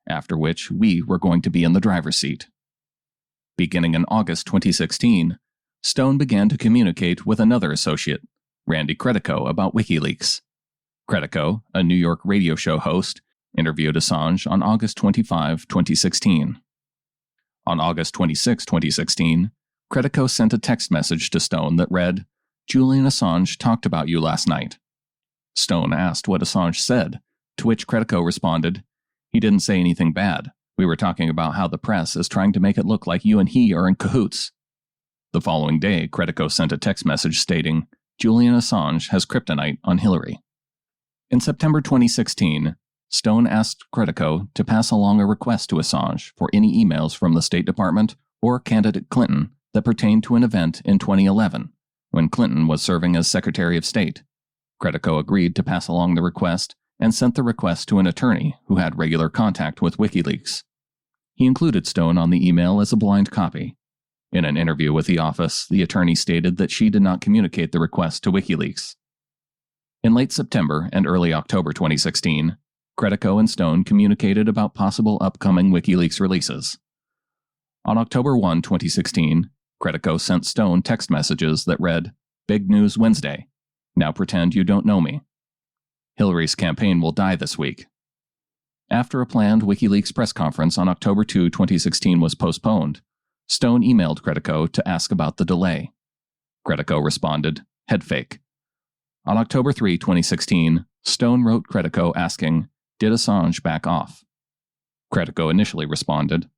after which we were going to be in the driver's seat. Beginning in August 2016, Stone began to communicate with another associate, Randy Credico, about WikiLeaks. Credico, a New York radio show host, interviewed Assange on August 25, 2016. On August 26, 2016, Credico sent a text message to Stone that read, "Julian Assange talked about you last night." Stone asked what Assange said, to which Credico responded, "He didn't say anything bad. We were talking about how the press is trying to make it look like you and he are in cahoots." The following day, Credico sent a text message stating, "Julian Assange has kryptonite on Hillary." In September 2016, Stone asked Credico to pass along a request to Assange for any emails from the State Department or candidate Clinton that pertained to an event in 2011, when Clinton was serving as Secretary of State. Credico agreed to pass along the request and sent the request to an attorney who had regular contact with WikiLeaks. He included Stone on the email as a blind copy. In an interview with the office, the attorney stated that she did not communicate the request to WikiLeaks. In late September and early October 2016, Credico and Stone communicated about possible upcoming WikiLeaks releases. On October 1, 2016, Credico sent Stone text messages that read, "Big news Wednesday. Now pretend you don't know me. Hillary's campaign will die this week." After a planned WikiLeaks press conference on October 2, 2016 was postponed, Stone emailed Credico to ask about the delay. Credico responded, "Headfake." On October 3, 2016, Stone wrote Credico asking, "Did Assange back off?" Credico initially responded,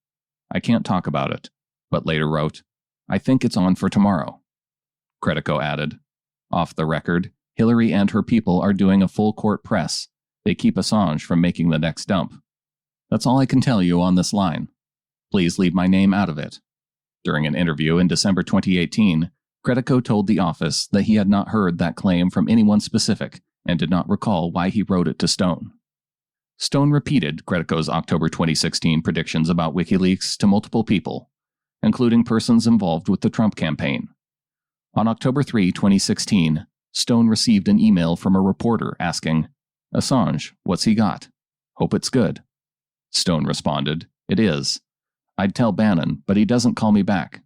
"I can't talk about it," but later wrote, "I think it's on for tomorrow." Credico added, "Off the record, Hillary and her people are doing a full court press. They keep Assange from making the next dump. That's all I can tell you on this line. Please leave my name out of it." During an interview in December 2018, Credico told the office that he had not heard that claim from anyone specific and did not recall why he wrote it to Stone. Stone repeated Credico's October 2016 predictions about WikiLeaks to multiple people, including persons involved with the Trump campaign. On October 3, 2016, Stone received an email from a reporter asking, "Assange, what's he got? Hope it's good." Stone responded, "It is. I'd tell Bannon, but he doesn't call me back."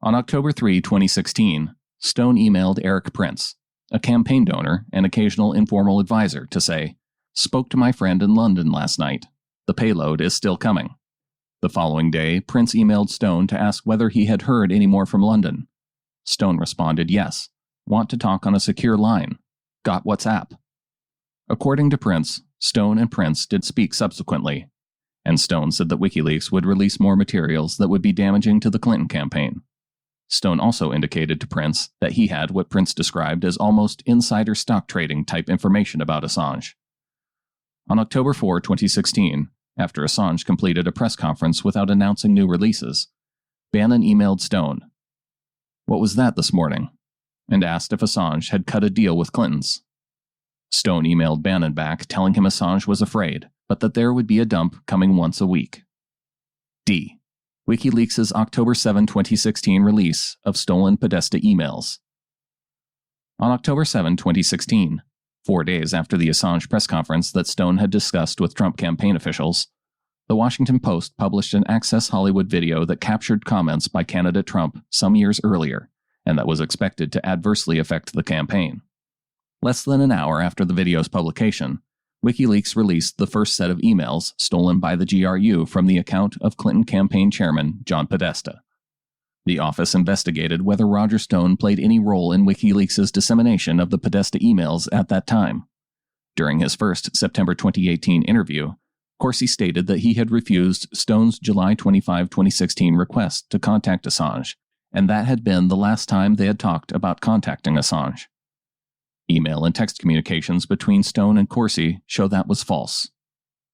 On October 3, 2016, Stone emailed Eric Prince, a campaign donor and occasional informal advisor, to say, "Spoke to my friend in London last night. The payload is still coming." The following day, Prince emailed Stone to ask whether he had heard any more from London. Stone responded, "Yes. Want to talk on a secure line. Got WhatsApp." According to Prince, Stone and Prince did speak subsequently, and Stone said that WikiLeaks would release more materials that would be damaging to the Clinton campaign. Stone also indicated to Prince that he had what Prince described as almost insider stock trading type information about Assange. On October 4, 2016, after Assange completed a press conference without announcing new releases, Bannon emailed Stone, "What was that this morning?" and asked if Assange had cut a deal with Clinton's. Stone emailed Bannon back telling him Assange was afraid, but that there would be a dump coming once a week. D. WikiLeaks' October 7, 2016 release of stolen Podesta emails. On October 7, 2016, 4 days after the Assange press conference that Stone had discussed with Trump campaign officials, The Washington Post published an Access Hollywood video that captured comments by candidate Trump some years earlier, and that was expected to adversely affect the campaign. Less than an hour after the video's publication, WikiLeaks released the first set of emails stolen by the GRU from the account of Clinton campaign chairman John Podesta. The office investigated whether Roger Stone played any role in WikiLeaks' dissemination of the Podesta emails at that time. During his first September 2018 interview, Corsi stated that he had refused Stone's July 25, 2016 request to contact Assange, and that had been the last time they had talked about contacting Assange. Email and text communications between Stone and Corsi show that was false.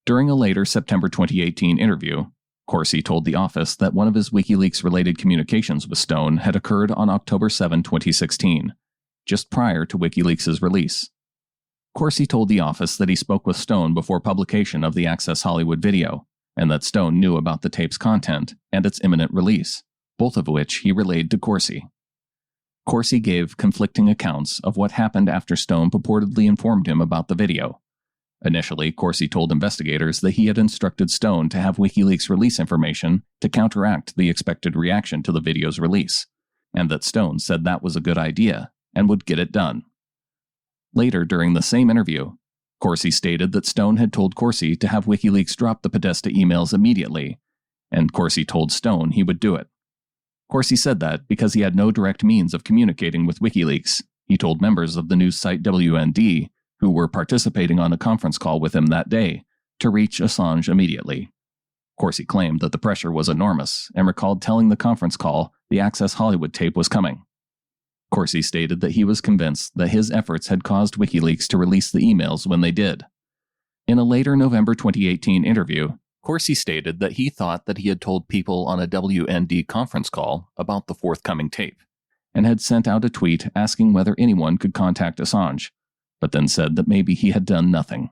During a later September 2018 interview, Corsi told the office that one of his WikiLeaks-related communications with Stone had occurred on October 7, 2016, just prior to WikiLeaks' release. Corsi told the office that he spoke with Stone before publication of the Access Hollywood video, and that Stone knew about the tape's content and its imminent release, both of which he relayed to Corsi. Corsi gave conflicting accounts of what happened after Stone purportedly informed him about the video. Initially, Corsi told investigators that he had instructed Stone to have WikiLeaks release information to counteract the expected reaction to the video's release, and that Stone said that was a good idea and would get it done. Later, during the same interview, Corsi stated that Stone had told Corsi to have WikiLeaks drop the Podesta emails immediately, and Corsi told Stone he would do it. Corsi said that because he had no direct means of communicating with WikiLeaks, he told members of the news site WND, who were participating on a conference call with him that day, to reach Assange immediately. Corsi claimed that the pressure was enormous and recalled telling the conference call the Access Hollywood tape was coming. Corsi stated that he was convinced that his efforts had caused WikiLeaks to release the emails when they did. In a later November 2018 interview, Corsi stated that he thought that he had told people on a WND conference call about the forthcoming tape, and had sent out a tweet asking whether anyone could contact Assange, but then said that maybe he had done nothing.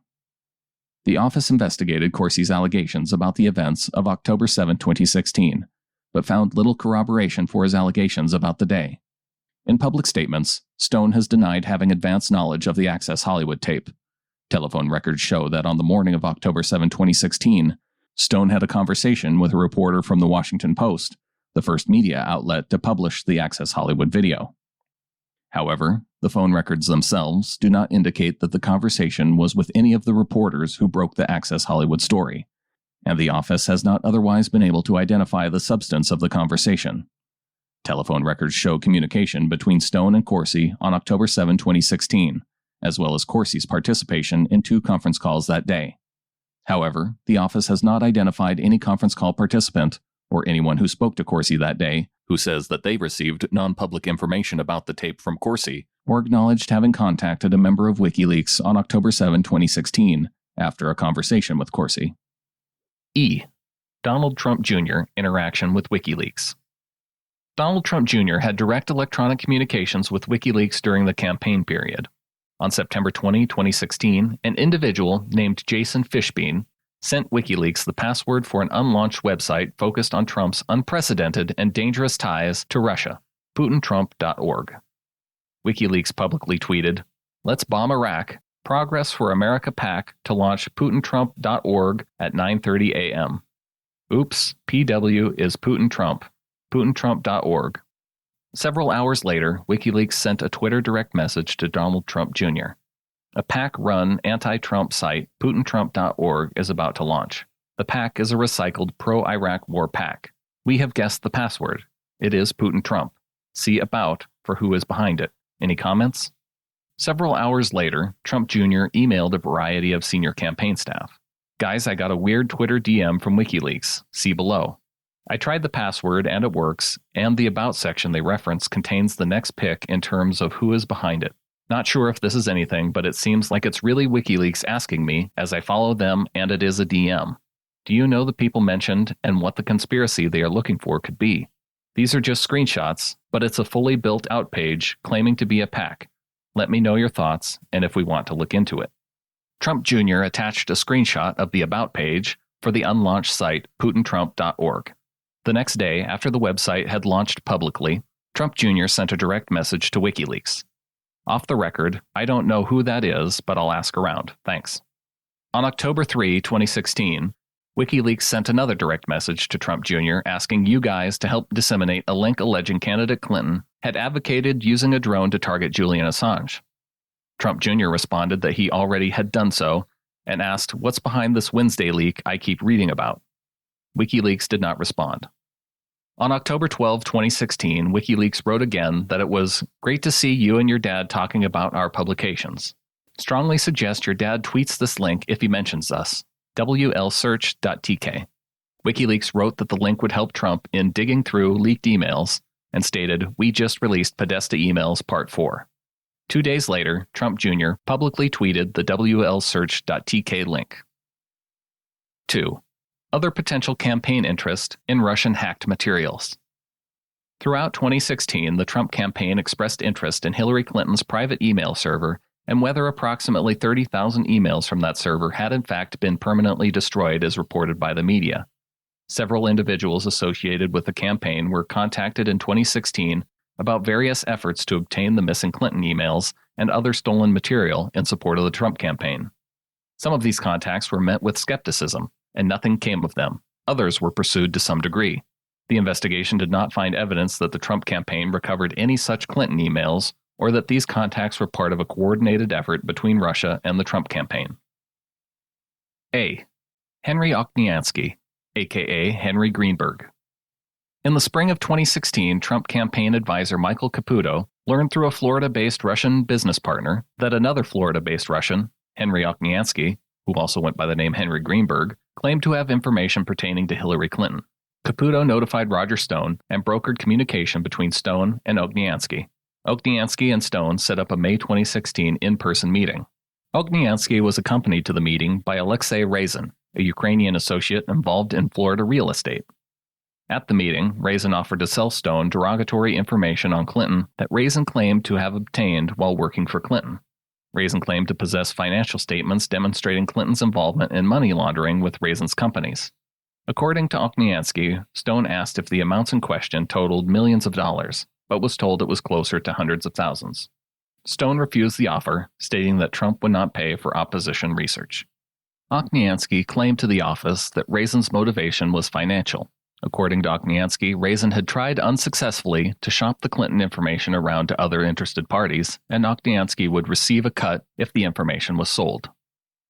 The office investigated Corsi's allegations about the events of October 7, 2016, but found little corroboration for his allegations about the day. In public statements, Stone has denied having advance knowledge of the Access Hollywood tape. Telephone records show that on the morning of October 7, 2016, Stone had a conversation with a reporter from the Washington Post, the first media outlet to publish the Access Hollywood video. However, the phone records themselves do not indicate that the conversation was with any of the reporters who broke the Access Hollywood story, and the office has not otherwise been able to identify the substance of the conversation. Telephone records show communication between Stone and Corsi on October 7, 2016, as well as Corsi's participation in 2 conference calls that day. However, the office has not identified any conference call participant or anyone who spoke to Corsi that day who says that they received non-public information about the tape from Corsi or acknowledged having contacted a member of WikiLeaks on October 7, 2016, after a conversation with Corsi. E. Donald Trump Jr. interaction with WikiLeaks. Donald Trump Jr. had direct electronic communications with WikiLeaks during the campaign period. On September 20, 2016, an individual named Jason Fishbein sent WikiLeaks the password for an unlaunched website focused on Trump's unprecedented and dangerous ties to Russia, PutinTrump.org. WikiLeaks publicly tweeted, "Let's bomb Iraq. Progress for America PAC to launch PutinTrump.org at 9:30 a.m. Oops, PW is Putin Trump, PutinTrump.org. Several hours later, WikiLeaks sent a Twitter direct message to Donald Trump Jr. A PAC-run anti-Trump site, PutinTrump.org, is about to launch. The PAC is a recycled pro-Iraq war PAC. We have guessed the password. It is Putin Trump. See About for who is behind it. Any comments?" Several hours later, Trump Jr. emailed a variety of senior campaign staff. "Guys, I got a weird Twitter DM from WikiLeaks. See below. I tried the password and it works, and the About section they reference contains the next pick in terms of who is behind it. Not sure if this is anything, but it seems like it's really WikiLeaks asking me as I follow them, and it is a DM. Do you know the people mentioned and what the conspiracy they are looking for could be? These are just screenshots, but it's a fully built out page claiming to be a PAC. Let me know your thoughts and if we want to look into it." Trump Jr. attached a screenshot of the About page for the unlaunched site PutinTrump.org. The next day, after the website had launched publicly, Trump Jr. sent a direct message to WikiLeaks. "Off the record, I don't know who that is, but I'll ask around. Thanks." On October 3, 2016, WikiLeaks sent another direct message to Trump Jr. asking you guys to help disseminate a link alleging candidate Clinton had advocated using a drone to target Julian Assange. Trump Jr. responded that he already had done so and asked, "What's behind this Wednesday leak I keep reading about?" WikiLeaks did not respond. On October 12, 2016, WikiLeaks wrote again that it was great to see you and your dad talking about our publications. Strongly suggest your dad tweets this link if he mentions us. WLSearch.tk. WikiLeaks wrote that the link would help Trump in digging through leaked emails and stated, "We just released Podesta emails part 4. 2 days later, Trump Jr. publicly tweeted the WLSearch.tk link. 2. Other potential campaign interest in Russian hacked materials. Throughout 2016, the Trump campaign expressed interest in Hillary Clinton's private email server and whether approximately 30,000 emails from that server had in fact been permanently destroyed as reported by the media. Several individuals associated with the campaign were contacted in 2016 about various efforts to obtain the missing Clinton emails and other stolen material in support of the Trump campaign. Some of these contacts were met with skepticism, and nothing came of them. Others were pursued to some degree. The investigation did not find evidence that the Trump campaign recovered any such Clinton emails or that these contacts were part of a coordinated effort between Russia and the Trump campaign. A. Henry Oknyansky, aka Henry Greenberg. In the spring of 2016, Trump campaign advisor Michael Caputo learned through a Florida-based Russian business partner that another Florida-based Russian, Henry Oknyansky, who also went by the name Henry Greenberg, claimed to have information pertaining to Hillary Clinton. Caputo notified Roger Stone and brokered communication between Stone and Oknyansky. Oknyansky and Stone set up a May 2016 in-person meeting. Oknyansky was accompanied to the meeting by Alexei Razin, a Ukrainian associate involved in Florida real estate. At the meeting, Razin offered to sell Stone derogatory information on Clinton that Razin claimed to have obtained while working for Clinton. Razin claimed to possess financial statements demonstrating Clinton's involvement in money laundering with Razin's companies. According to Oknyansky, Stone asked if the amounts in question totaled millions of dollars, but was told it was closer to hundreds of thousands. Stone refused the offer, stating that Trump would not pay for opposition research. Oknyansky claimed to the office that Razin's motivation was financial. According to Oknyansky, Razin had tried unsuccessfully to shop the Clinton information around to other interested parties, and Oknyansky would receive a cut if the information was sold.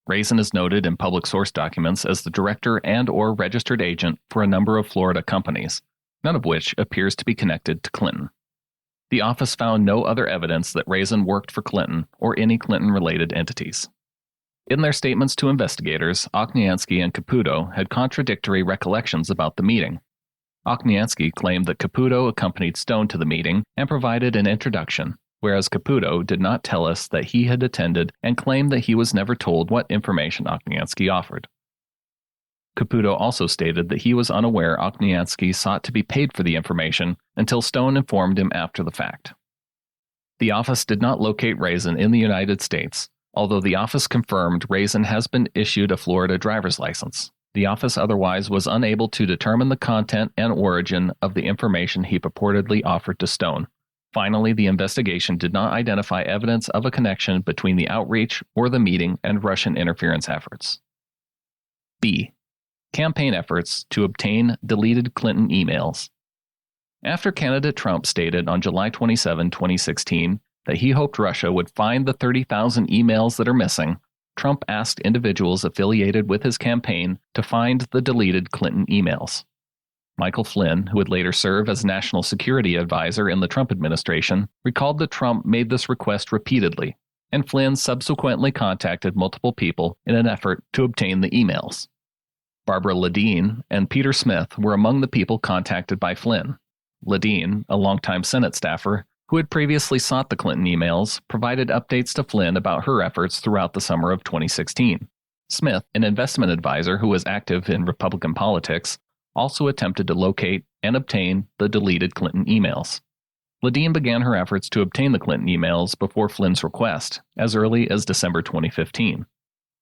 Razin is noted in public source documents as the director and/or registered agent for a number of Florida companies, none of which appears to be connected to Clinton. The office found no other evidence that Razin worked for Clinton or any Clinton-related entities. In their statements to investigators, Oknyansky and Caputo had contradictory recollections about the meeting. Oknyansky claimed that Caputo accompanied Stone to the meeting and provided an introduction, whereas Caputo did not tell us that he had attended and claimed that he was never told what information Oknyansky offered. Caputo also stated that he was unaware Oknyansky sought to be paid for the information until Stone informed him after the fact. The office did not locate Razin in the United States, although the office confirmed Razin has been issued a Florida driver's license. The office otherwise was unable to determine the content and origin of the information he purportedly offered to Stone. Finally, the investigation did not identify evidence of a connection between the outreach or the meeting and Russian interference efforts. B. Campaign efforts to obtain deleted Clinton emails. After candidate Trump stated on July 27, 2016, that he hoped Russia would find the 30,000 emails that are missing, Trump asked individuals affiliated with his campaign to find the deleted Clinton emails. Michael Flynn, who would later serve as national security advisor in the Trump administration, recalled that Trump made this request repeatedly, and Flynn subsequently contacted multiple people in an effort to obtain the emails. Barbara Ladine and Peter Smith were among the people contacted by Flynn. Ladine, a longtime Senate staffer, who had previously sought the Clinton emails, provided updates to Flynn about her efforts throughout the summer of 2016. Smith, an investment advisor who was active in Republican politics, also attempted to locate and obtain the deleted Clinton emails. Ladine began her efforts to obtain the Clinton emails before Flynn's request, as early as December 2015.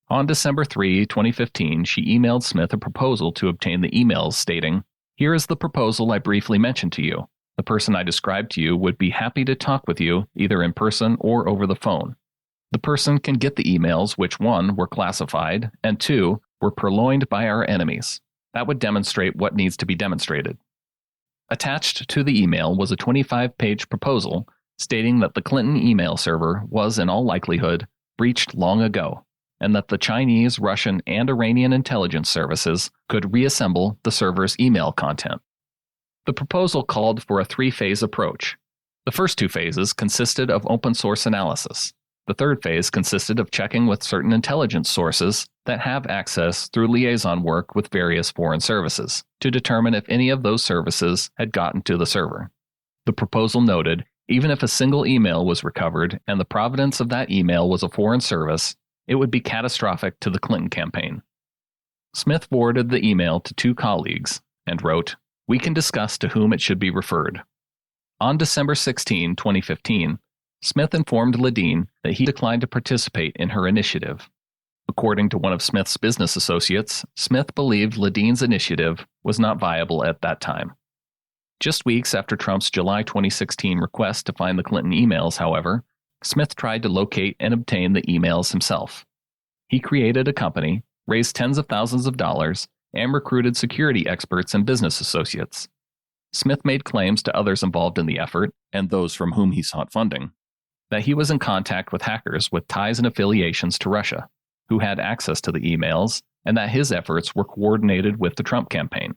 On December 3, 2015, she emailed Smith a proposal to obtain the emails stating, "Here is the proposal I briefly mentioned to you. The person I described to you would be happy to talk with you, either in person or over the phone. The person can get the emails which, 1, were classified, and 2, were purloined by our enemies. That would demonstrate what needs to be demonstrated." Attached to the email was a 25-page proposal stating that the Clinton email server was, in all likelihood, breached long ago, and that the Chinese, Russian, and Iranian intelligence services could reassemble the server's email content. The proposal called for a 3-phase approach. The first 2 phases consisted of open-source analysis. The third phase consisted of checking with certain intelligence sources that have access through liaison work with various foreign services to determine if any of those services had gotten to the server. The proposal noted, even if a single email was recovered and the provenance of that email was a foreign service, it would be catastrophic to the Clinton campaign. Smith forwarded the email to 2 colleagues and wrote, "We can discuss to whom it should be referred." On December 16, 2015, Smith informed Ledeen that he declined to participate in her initiative. According to one of Smith's business associates, Smith believed Ledeen's initiative was not viable at that time. Just weeks after Trump's July 2016 request to find the Clinton emails, however, Smith tried to locate and obtain the emails himself. He created a company, raised tens of thousands of dollars, and recruited security experts and business associates. Smith made claims to others involved in the effort, and those from whom he sought funding, that he was in contact with hackers with ties and affiliations to Russia, who had access to the emails, and that his efforts were coordinated with the Trump campaign.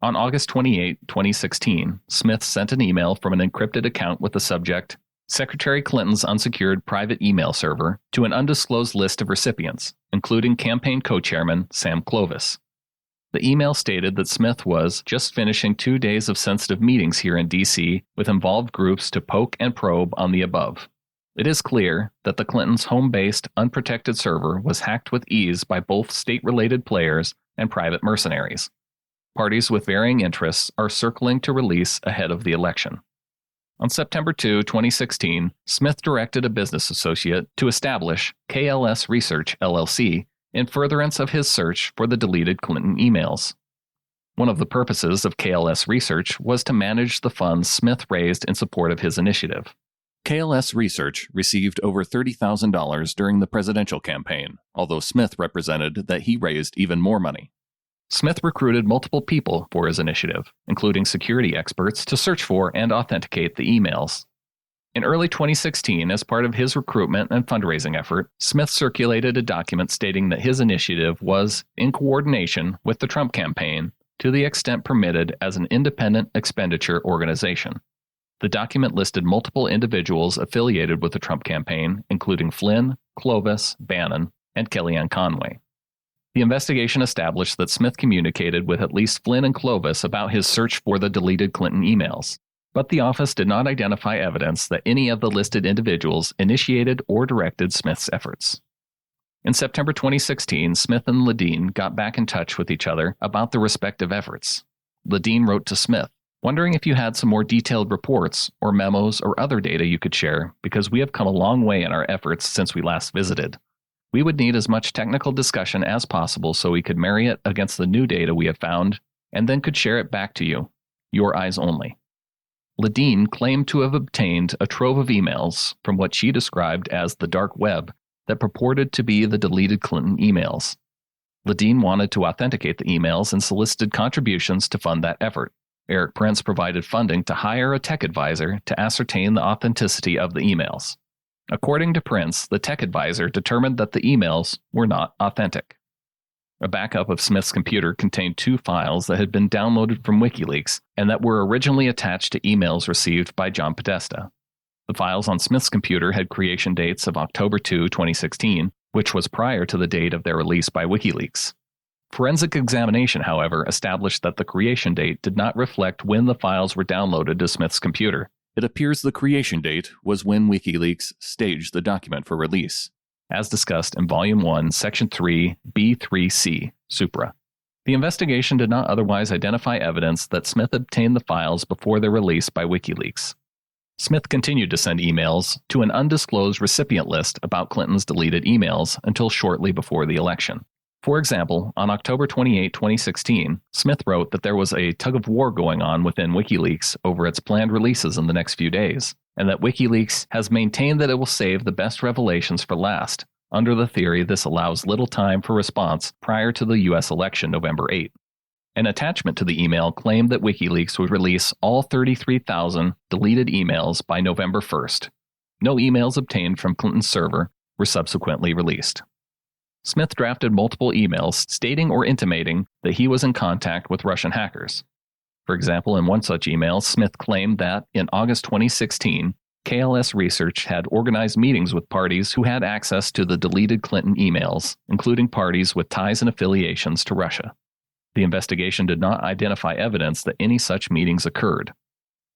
On August 28, 2016, Smith sent an email from an encrypted account with the subject, "Secretary Clinton's unsecured private email server," to an undisclosed list of recipients, including campaign co-chairman Sam Clovis. The email stated that Smith was just finishing 2 days of sensitive meetings here in D.C. with involved groups to poke and probe on the above. It is clear that the Clintons' home-based, unprotected server was hacked with ease by both state-related players and private mercenaries. Parties with varying interests are circling to release ahead of the election. On September 2, 2016, Smith directed a business associate to establish KLS Research, LLC, in furtherance of his search for the deleted Clinton emails. One of the purposes of KLS Research was to manage the funds Smith raised in support of his initiative. KLS Research received over $30,000 during the presidential campaign, although Smith represented that he raised even more money. Smith recruited multiple people for his initiative, including security experts, to search for and authenticate the emails. In early 2016, as part of his recruitment and fundraising effort, Smith circulated a document stating that his initiative was in coordination with the Trump campaign to the extent permitted as an independent expenditure organization. The document listed multiple individuals affiliated with the Trump campaign, including Flynn, Clovis, Bannon, and Kellyanne Conway. The investigation established that Smith communicated with at least Flynn and Clovis about his search for the deleted Clinton emails, but the office did not identify evidence that any of the listed individuals initiated or directed Smith's efforts. In September 2016, Smith and Ledeen got back in touch with each other about their respective efforts. Ledeen wrote to Smith, wondering if you had some more detailed reports or memos or other data you could share, because we have come a long way in our efforts since we last visited. We would need as much technical discussion as possible so we could marry it against the new data we have found, and then could share it back to you. Your eyes only. Ledeen claimed to have obtained a trove of emails from what she described as the dark web that purported to be the deleted Clinton emails. Ledeen wanted to authenticate the emails and solicited contributions to fund that effort. Eric Prince provided funding to hire a tech advisor to ascertain the authenticity of the emails. According to Prince, the tech advisor determined that the emails were not authentic. A backup of Smith's computer contained 2 files that had been downloaded from WikiLeaks and that were originally attached to emails received by John Podesta. The files on Smith's computer had creation dates of October 2, 2016, which was prior to the date of their release by WikiLeaks. Forensic examination, however, established that the creation date did not reflect when the files were downloaded to Smith's computer. It appears the creation date was when WikiLeaks staged the document for release, as discussed in Volume 1, Section 3, B3C, Supra. The investigation did not otherwise identify evidence that Smith obtained the files before their release by WikiLeaks. Smith continued to send emails to an undisclosed recipient list about Clinton's deleted emails until shortly before the election. For example, on October 28, 2016, Smith wrote that there was a tug-of-war going on within WikiLeaks over its planned releases in the next few days, and that WikiLeaks has maintained that it will save the best revelations for last, under the theory this allows little time for response prior to the U.S. election November 8. An attachment to the email claimed that WikiLeaks would release all 33,000 deleted emails by November 1st. No emails obtained from Clinton's server were subsequently released. Smith drafted multiple emails stating or intimating that he was in contact with Russian hackers. For example, in one such email, Smith claimed that, in August 2016, KLS Research had organized meetings with parties who had access to the deleted Clinton emails, including parties with ties and affiliations to Russia. The investigation did not identify evidence that any such meetings occurred.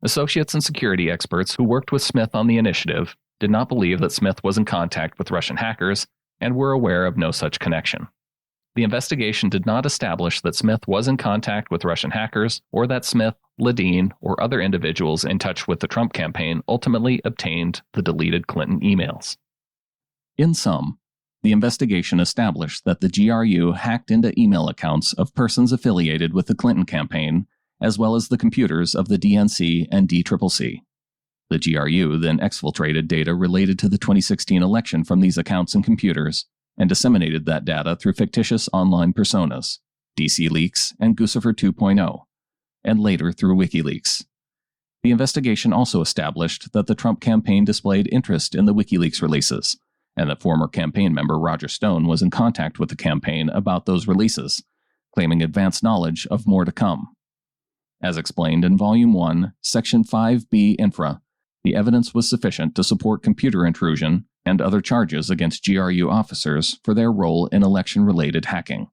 Associates and security experts who worked with Smith on the initiative did not believe that Smith was in contact with Russian hackers and were aware of no such connection. The investigation did not establish that Smith was in contact with Russian hackers or that Smith, Ledeen, or other individuals in touch with the Trump campaign ultimately obtained the deleted Clinton emails. In sum, the investigation established that the GRU hacked into email accounts of persons affiliated with the Clinton campaign, as well as the computers of the DNC and DCCC. The GRU then exfiltrated data related to the 2016 election from these accounts and computers, and disseminated that data through fictitious online personas, DCLeaks and Guccifer 2.0, and later through WikiLeaks. The investigation also established that the Trump campaign displayed interest in the WikiLeaks releases, and that former campaign member Roger Stone was in contact with the campaign about those releases, claiming advanced knowledge of more to come. As explained in Volume 1, Section 5B Infra, the evidence was sufficient to support computer intrusion and other charges against GRU officers for their role in election-related hacking.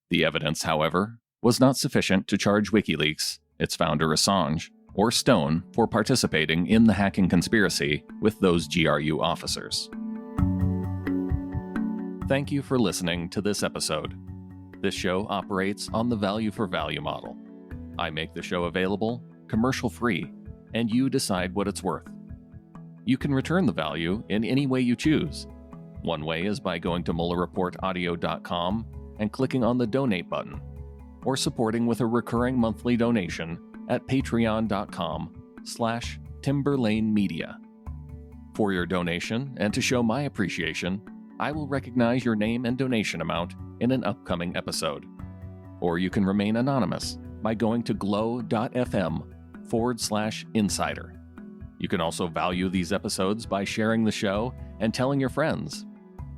The evidence, however, was not sufficient to charge WikiLeaks, its founder Assange, or Stone for participating in the hacking conspiracy with those GRU officers. Thank you for listening to this episode. This show operates on the value-for-value model. I make the show available, commercial-free, and you decide what it's worth. You can return the value in any way you choose. One way is by going to MuellerReportAudio.com and clicking on the donate button, or supporting with a recurring monthly donation at patreon.com/TimberlaneMedia. For your donation and to show my appreciation, I will recognize your name and donation amount in an upcoming episode. Or you can remain anonymous by going to glow.fm/insider. You can also value these episodes by sharing the show and telling your friends.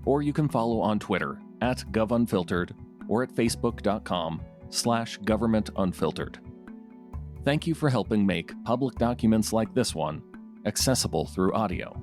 Or you can follow on Twitter @GovUnfiltered or at facebook.com/governmentunfiltered. Thank you for helping make public documents like this one accessible through audio.